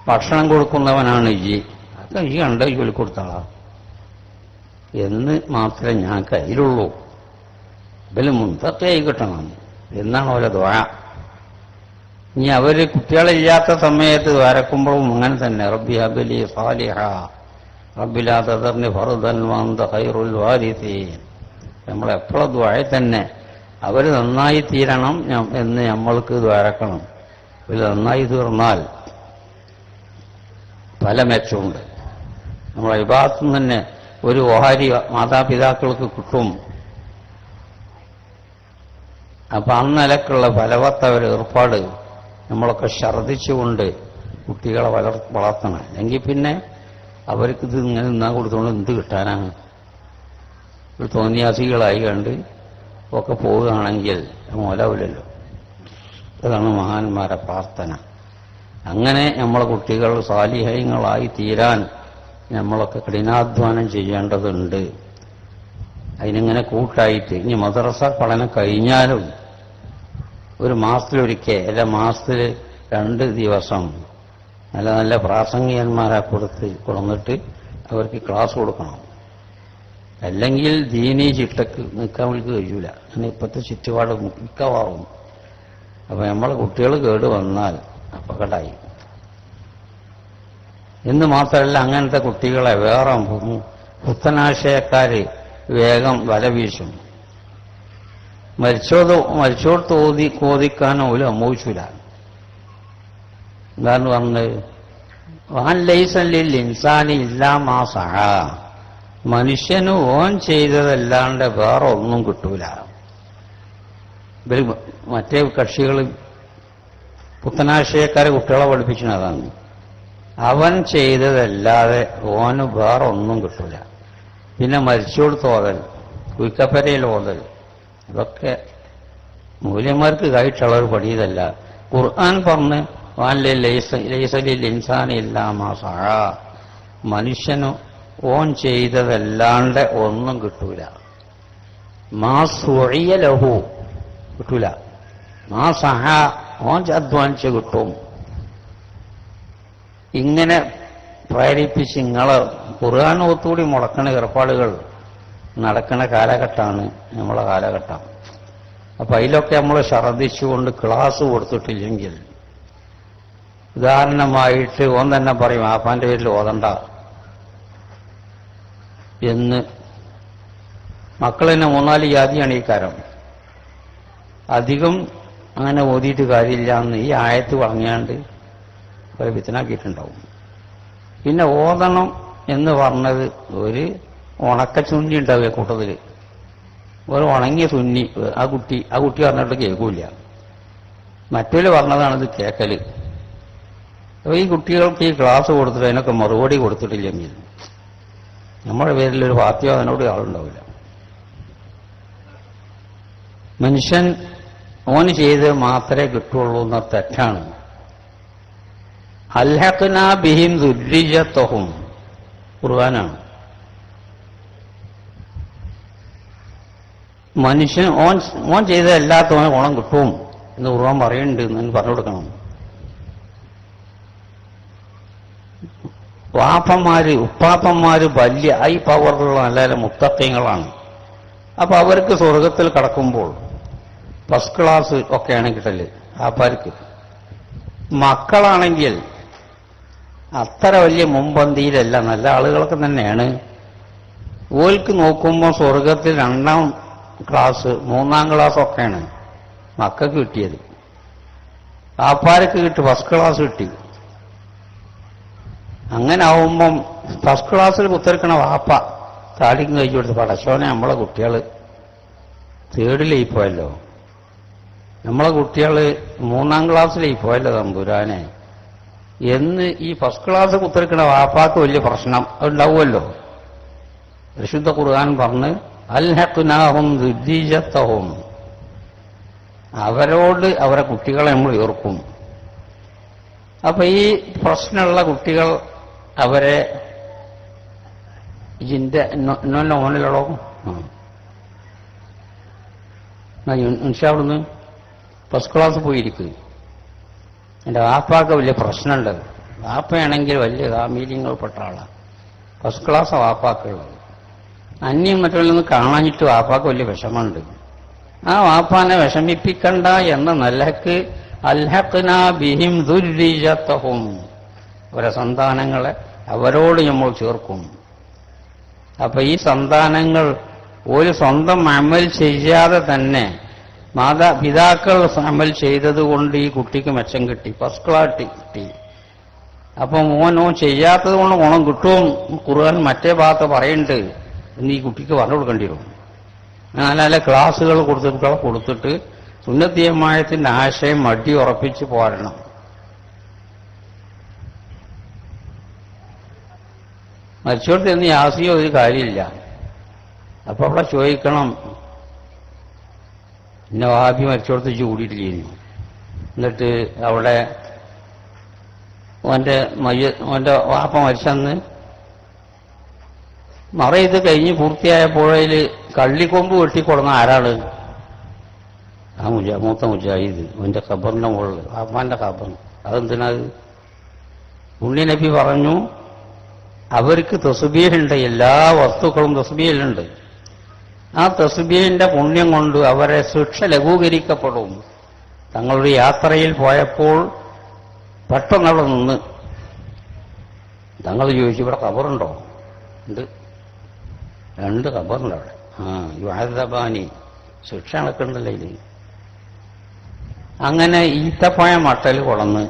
ഭക്ഷണം കൊടുക്കുന്നവനാണ് ഇജ്ജ്. അതൊക്കെ ഈ കണ്ട ജോലി കൊടുത്താളാ എന്ന് മാത്രമേ ഞാൻ കയ്യിലുള്ളൂ. ഇതിൽ മുൻതക്കയായി കിട്ടണം എന്നാണ് ഓരോ ദ്വാ. ഇനി അവര് കുട്ടികളില്ലാത്ത സമയത്ത് വരക്കുമ്പോഴും അങ്ങനെ തന്നെ റബ്ബി ഹബ്ലി സാലിഹ റബ്ബി ലാ തദർനി ഫർദൻ വഅന്ത ഖൈറുൽ വാരിസീൻ. നമ്മളെപ്പോഴും ദ്വായ തന്നെ അവർ നന്നായി തീരണം എന്ന് നമ്മൾക്ക് ദ്വാരക്കണം. ഇവർ നന്നായി തീർന്നാൽ പല മെച്ചമുണ്ട്. നമ്മളെ ഇബാദത്തിൽ നിന്ന് തന്നെ ഒരു ഓഹാരി മാതാപിതാക്കൾക്ക് കിട്ടും. അപ്പൊ അന്നലക്കുള്ള ഫലവത്ത ഒരു ഏർപ്പാട് നമ്മളൊക്കെ ഛർദ്ദിച്ചുകൊണ്ട് കുട്ടികളെ വളർത്തണം. എങ്കിൽ പിന്നെ അവർക്ക് ഇത് ഇങ്ങനെ നിന്നാൻ കൊടുത്തുകൊണ്ട് എന്ത് കിട്ടാനാണ്? ഒരു തോന്നിയാസികളായി കണ്ട് ഒക്കെ പോവുകയാണെങ്കിൽ മോലാവില്ലല്ലോ. അതാണ് മഹാന്മാരെ പ്രാർത്ഥന. അങ്ങനെ നമ്മളെ കുട്ടികൾ സാലിഹ്യങ്ങളായി തീരാൻ നമ്മളൊക്കെ കഠിനാധ്വാനം ചെയ്യേണ്ടതുണ്ട്. അതിനിങ്ങനെ കൂട്ടായിട്ട് ഇനി മദ്രസ പഠനം കഴിഞ്ഞാലും ഒരു മാസത്തിലൊരിക്കൽ അല്ല മാസത്തിൽ 2 ദിവസം നല്ല നല്ല പ്രാസംഗികന്മാരെ കൊടുത്തിട്ട് അവർക്ക് ക്ലാസ് കൊടുക്കണം. അല്ലെങ്കിൽ ദീനീ ചിട്ടക്ക് നിൽക്കാൻ അവർക്ക് കഴിയൂല. അങ്ങനെ ഇപ്പോഴത്തെ ചുറ്റുപാട് മിക്കവാറും. അപ്പൊ നമ്മളെ കുട്ടികൾ കേട് വന്നാൽ അപകടമായി എന്ന് മാത്രമല്ല, അങ്ങനത്തെ കുട്ടികളെ വേറെ പുത്തനാശയക്കാര് വേഗം വല വീശും. മരിച്ചോടത്ത് കോതിക്കാനോ ഒരു അമ്മൂച്ചില്ല. എന്താണ് പറഞ്ഞത്? വാൻ ലൈസല്ലിൽ ഇൻസാനി ഇല്ലാമാ സഹ. മനുഷ്യന് ഓൻ ചെയ്തതല്ലാണ്ട് വേറെ ഒന്നും കിട്ടൂല. ഇവർ മറ്റേ കക്ഷികൾ പുത്തനാശയക്കാരെ കുട്ടികളെ പഠിപ്പിക്കുന്നതാണ്. അവൻ ചെയ്തതല്ലാതെ ഓന് വേറെ ഒന്നും കിട്ടൂല. പിന്നെ മരിച്ചോടത്ത് ഓതൽ, കുയിക്കപ്പരയിൽ ഓതൽ, ഇതൊക്കെ മൂല്യന്മാർക്ക് കായിട്ടുള്ളവർ പഠിയതല്ല. ഖുർആൻ പറഞ്ഞ് ലൈസലിൽ ഇൻസാനി ഇല്ലാമാ സഅ. മനുഷ്യന് ഓൻ ചെയ്തതല്ലാണ്ട് ഒന്നും കിട്ടൂല. മാ സുഇയ ലഹു കിട്ടൂല. മാ സഅ ഓൻ അധ്വാനിച്ച് കിട്ടും. ഇങ്ങനെ പ്രേരിപ്പിച്ച് നിങ്ങളെ ഖുർആനോത്തുകൂടി മുടക്കണ ഏർപ്പാടുകൾ നടക്കുന്ന കാലഘട്ടമാണ് നമ്മളെ കാലഘട്ടം. അപ്പൊ അതിലൊക്കെ നമ്മൾ ഛർദ്ദിച്ചുകൊണ്ട് ക്ലാസ് കൊടുത്തിട്ടില്ലെങ്കിൽ, ഉദാഹരണമായിട്ട് ഓൻ തന്നെ പറയും ആപ്പാന്റെ പേരിൽ ഓതണ്ട എന്ന്. മക്കളെന്നെ 3-4 ജാതിയാണ് ഈ കാരം. അധികം അങ്ങനെ ഓതിയിട്ട് കാര്യമില്ല എന്ന് ഈ ആയത്ത് പറഞ്ഞാണ്ട് ഒരു വിത്തനാക്കിയിട്ടുണ്ടാവും. പിന്നെ ഓതണം എന്ന് പറഞ്ഞത് ഒരു ഉണക്ക ചുന്നി ഉണ്ടാവുക കൂട്ടത്തില്. ഒരു ഉണങ്ങിയ സുന്നി ആ കുട്ടി പറഞ്ഞിട്ട് കേൾക്കൂല. മറ്റൊരു പറഞ്ഞതാണിത് കേക്കല്. അപ്പൊ ഈ കുട്ടികൾക്ക് ഈ ക്ലാസ് കൊടുത്തിട്ട് അതിനൊക്കെ മറുപടി കൊടുത്തിട്ടില്ലെങ്കിൽ നമ്മുടെ പേരിലൊരു പാർട്ടിയോ അതിനോട് ആളുണ്ടാവില്ല. മനുഷ്യൻ ഓന് ചെയ്ത് മാത്രമേ കിട്ടുള്ളൂ എന്ന തെറ്റാണ്. അൽഹഖ്നാ ബിഹിം ദുർരിയ്യതഹും ഖുർആനാണ്. മനുഷ്യൻ ഓൻ ചെയ്ത എല്ലാത്തോനെ ഗുണം കിട്ടും എന്ന് ഖുർആൻ പറയുന്നുണ്ട് എന്ന് പറഞ്ഞു കൊടുക്കണം. ഉപ്പാപ്പന്മാര് വലിയ ഹൈ പവറുള്ള നല്ല നല്ല മുത്തഖീങ്ങളാണ്. അപ്പൊ അവർക്ക് സ്വർഗത്തിൽ കടക്കുമ്പോൾ ഫസ്റ്റ് ക്ലാസ് ഒക്കെയാണ് കിട്ടല്. ആപ്പാർക്ക് മക്കളാണെങ്കിൽ അത്ര വലിയ മുൻപന്തിയിലല്ല, നല്ല ആളുകളൊക്കെ തന്നെയാണ്. ഓൽക്ക് നോക്കുമ്പോൾ സ്വർഗത്തിൽ 2ാം ക്ലാസ് 3ാം ക്ലാസ് ഒക്കെയാണ് മക്കൾക്ക് കിട്ടിയത്. ആപ്പാർക്ക് കിട്ടി ഫസ്റ്റ് ക്ലാസ് കിട്ടി. അങ്ങനെ ആവുമ്പം ഫസ്റ്റ് ക്ലാസ്സിൽ കുത്തിരിക്കണ വാപ്പ താടിക്കും കഴിച്ചു കൊടുത്ത് പടച്ചോനെ നമ്മളെ കുട്ടികൾ 3rdiലായി പോയല്ലോ, നമ്മളെ കുട്ടികൾ 3ാം ക്ലാസ്സിലായി പോയല്ലോ തമ്പുരാനെ എന്ന് ഈ ഫസ്റ്റ് ക്ലാസ് കുത്തിരിക്കണ വാപ്പാക്ക് വലിയ പ്രശ്നം ഉണ്ടാവുമല്ലോ. പരിശുദ്ധ ഖുർആൻ പറഞ്ഞ് അൽഹഖ്നാഹും ദുർരിയ്യത്തഹും, അവരോട് അവരെ കുട്ടികളെ നമ്മൾ ചേർക്കും. അപ്പൊ ഈ പ്രശ്നമുള്ള കുട്ടികൾ അവരെ ഇതിന്റെ ഓനിലോ അവിടുന്ന് ഫസ്റ്റ് ക്ലാസ് പോയിരിക്കും. എൻ്റെ വാപ്പാക്ക് വലിയ പ്രശ്നമുണ്ട്. വാപ്പയാണെങ്കിൽ വലിയ മീറ്റിങ്ങുകൾപ്പെട്ട ആളാണ്. ഫസ്റ്റ് ക്ലാസ് വാപ്പാക്കുള്ളത്. അന്യം മറ്റുള്ളൊന്ന് കാണാഞ്ഞിട്ട് വാപ്പാക്ക് വലിയ വിഷമമുണ്ട്. ആ വാപ്പാനെ വിഷമിപ്പിക്കണ്ട എന്ന നിലക്ക് അൽഹഖ്നാ ബിഹിം ദുർരിയ്യത്തഹും, അവരെ സന്താനങ്ങളെ അവരോട് നമ്മൾ ചേർക്കും. അപ്പൊ ഈ സന്താനങ്ങൾ ഒരു സ്വന്തം അമൽ ചെയ്യാതെ തന്നെ മാതാപിതാക്കൾ അമൽ ചെയ്തതുകൊണ്ട് ഈ കുട്ടിക്ക് മെച്ചം കിട്ടി, ഫസ്റ്റ് ക്ലാസ് കിട്ടി. അപ്പൊ മോനോ ചെയ്യാത്തത് കൊണ്ട് ഗുണം കിട്ടും. ഖുർആൻ മറ്റേ ഭാഗത്ത് പറയുന്നുണ്ട് എന്ന് ഈ കുട്ടിക്ക് പറഞ്ഞു കൊടുക്കേണ്ടി വരും. നല്ല ക്ലാസ്സുകൾ കൊടുത്തിട്ട് സുന്നത്തിയമായത്തിന്റെ ആശയം അടി ഉറപ്പിച്ച് പോരണം. മരിച്ചോടത്ത് എന്ന് യാസിയോ ഒരു കാര്യമില്ല. അപ്പൊ അവിടെ ചോദിക്കണം, എന്നെ വാബി മരിച്ചോടത്ത് ചൂടിയിട്ടില്ലായിരുന്നു. എന്നിട്ട് അവിടെ ഓന്റെ വാപ്പ മരിച്ചന്ന് മറയത് കഴിഞ്ഞ് പൂർത്തിയായപ്പോഴതിൽ കള്ളിക്കൊമ്പ് വെട്ടിക്കൊടുന്ന ആരാള്? ആ മൂത്ത മുജാഹിദ്, ഓന്റെ ഖബറിന്റെ മുകളിൽ, വാപ്പാന്റെ ഖബർ. അതെന്തിനാത്? പുണ്യ നബി പറഞ്ഞു, അവർക്ക് തസ്ബീഹുണ്ട്, എല്ലാ വസ്തുക്കളും തസ്ബീഹിലുണ്ട്. ആ തസ്ബീഹിന്റെ പുണ്യം കൊണ്ട് അവരെ ശിക്ഷ ലഘൂകരിക്കപ്പെടും. തങ്ങളുടെ യാത്രയിൽ പോയപ്പോൾ പെട്ടെന്നവിടെ നിന്ന് തങ്ങൾ ചോദിച്ചു, ഇവിടെ ഖബറുണ്ടോ? ഉണ്ട്, 2 ഖബറുണ്ട് അവിടെ. യുഅദബാനി, ശിക്ഷ നടക്കണ്ടല്ലോ ഇത്. അങ്ങനെ ഈത്തപ്പഴ മട്ടൽ കൊളന്ന്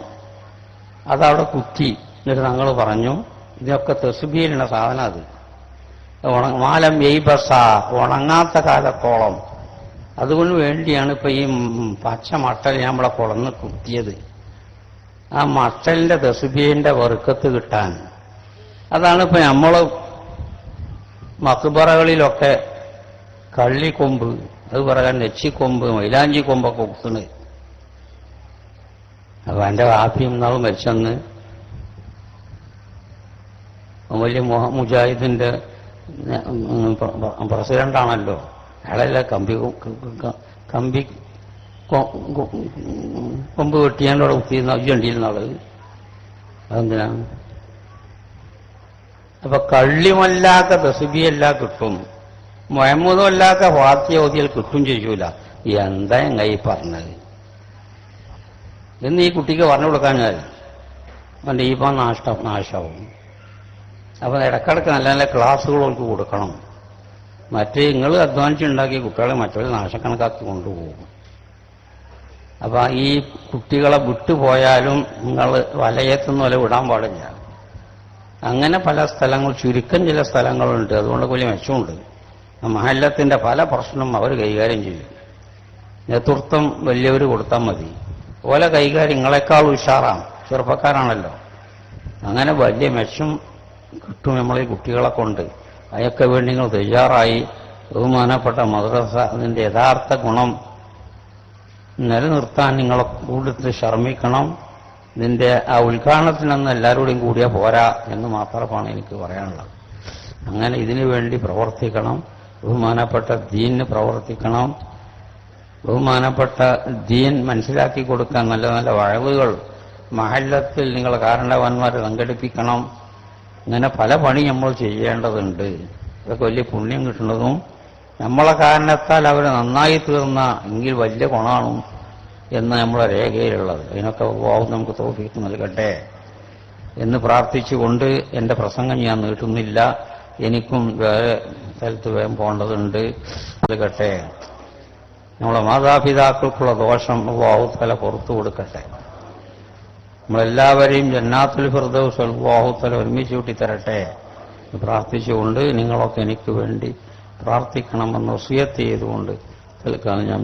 അതവിടെ കുത്തി. എന്നിട്ട് തങ്ങൾ പറഞ്ഞു, ഇതൊക്കെ തസ്ബീഹിലുള്ള സാധനം. അത് മാലം എയ്ബസ, ഉണങ്ങാത്ത കാലത്തോളം. അതുകൊണ്ട് വേണ്ടിയാണ് ഇപ്പൊ ഈ പച്ച മട്ടൽ നമ്മളെ കൊളന്ന് കുത്തിയത്. ആ മട്ടലിന്റെ തസ്ബീഹിന്റെ വെറുക്കത്ത് കിട്ടാൻ. അതാണ് ഇപ്പൊ നമ്മള് മക്ബറകളിലൊക്കെ കള്ളിക്കൊമ്പ്, അത് പറയാൻ നെച്ചിക്കൊമ്പ്, മൈലാഞ്ചി കൊമ്പൊക്കെ കുത്തുന്നത്. അപ്പൊ എന്റെ വാപ്പിയും നാൾ മരിച്ചെന്ന് വലിയ മുജാഹിദിന്റെ പ്രസിഡന്റാണല്ലോ, അയാളെല്ലാം കമ്പി കൊമ്പ് വെട്ടിയാണ്ടോടെ കുത്തിയിരുന്ന ഉജ്ജണ്ടിയിരുന്ന ആള്. അതെന്തിനാണ്? അപ്പൊ കള്ളിമല്ലാത്ത തസ്ബീഹെല്ലാം കിട്ടും, മുഹമ്മദുമല്ലാത്ത ഫാത്തിഹ ഓതിയാൽ കിട്ടും ചെയ്യൂല. എന്താ എങ്ങായി പറഞ്ഞത് എന്ന് ഈ കുട്ടിക്ക് പറഞ്ഞു കൊടുക്കാഞ്ഞാൽ അവന്റെ ഈ നാശാവും. അപ്പൊ ഇടക്കിടക്ക് നല്ല നല്ല ക്ലാസ്സുകൾ അവർക്ക് കൊടുക്കണം. മറ്റേ നിങ്ങൾ അധ്വാനിച്ചുണ്ടാക്കിയ കുട്ടികളെ മറ്റൊരു നാശക്കണക്കാക്കി കൊണ്ടുപോകും. അപ്പൊ ഈ കുട്ടികളെ വിട്ടുപോയാലും നിങ്ങൾ വലയത്തുനിന്ന് വല വിടാൻ പാടില്ല. അങ്ങനെ പല സ്ഥലങ്ങൾ, ചുരുക്കം ചില സ്ഥലങ്ങളുണ്ട്. അതുകൊണ്ട് വലിയ മെച്ചമുണ്ട്. മഹല്ലത്തിന്റെ പല പ്രശ്നം അവർ കൈകാര്യം ചെയ്യും. നേതൃത്വം വലിയവർ കൊടുത്താൽ മതി. ഓല കൈകാര്യം നിങ്ങളെക്കാൾ ഉഷാറാണ്, ചെറുപ്പക്കാരാണല്ലോ. അങ്ങനെ വലിയ മെച്ചം കിട്ടും നമ്മളീ കുട്ടികളെ കൊണ്ട്. അതൊക്കെ വേണ്ടി നിങ്ങൾ തയ്യാറായി ബഹുമാനപ്പെട്ട മദ്രസ അതിന്റെ യഥാർത്ഥ ഗുണം നിലനിർത്താൻ നിങ്ങളെ കൂടുതൽ ശ്രമിക്കണം. ഇതിന്റെ ആ ഉദ്ഘാടനത്തിനൊന്നും എല്ലാവരോടും കൂടിയാ പോരാ എന്ന് മാത്രമാണ് എനിക്ക് പറയാനുള്ളത്. അങ്ങനെ ഇതിനു വേണ്ടി പ്രവർത്തിക്കണം. ബഹുമാനപ്പെട്ട ദീനിന് പ്രവർത്തിക്കണം. ബഹുമാനപ്പെട്ട ദീൻ മനസ്സിലാക്കി കൊടുക്കാൻ നല്ല നല്ല വഴവുകൾ മഹല്ലത്തിൽ നിങ്ങൾ കാരണവന്മാരെ സംഘടിപ്പിക്കണം. ഇങ്ങനെ പല പണി നമ്മൾ ചെയ്യേണ്ടതുണ്ട്. ഇതൊക്കെ വലിയ പുണ്യം കിട്ടുന്നതും നമ്മളെ കാരണത്താൽ അവർ നന്നായി തീർന്ന എങ്കിൽ വലിയ ഗുണമാണ് എന്ന് നമ്മളെ രേഖയിലുള്ളത്. അതിനൊക്കെ നമുക്ക് തൗഫീഖ് നൽകട്ടെ എന്ന് പ്രാർത്ഥിച്ചുകൊണ്ട് എൻ്റെ പ്രസംഗം ഞാൻ നീട്ടുന്നില്ല. എനിക്കും വേറെ സ്ഥലത്ത് വേഗം പോകേണ്ടതുണ്ട്. നൽകട്ടെ. നമ്മളെ മാതാപിതാക്കൾക്കുള്ള ദോഷം അല്ലാഹു തആല പുറത്തു കൊടുക്കട്ടെ. നമ്മളെല്ലാവരെയും ജന്നാത്തുൽ ഫിർദൗസ് അല്ലാഹു തആല ഒരുമിച്ച് കൂട്ടി തരട്ടെ പ്രാർത്ഥിച്ചുകൊണ്ട് നിങ്ങളൊക്കെ എനിക്ക് വേണ്ടി പ്രാർത്ഥിക്കണമെന്ന് വസിയത്ത് ചെയ്തുകൊണ്ട് തൽക്കാലം ഞാൻ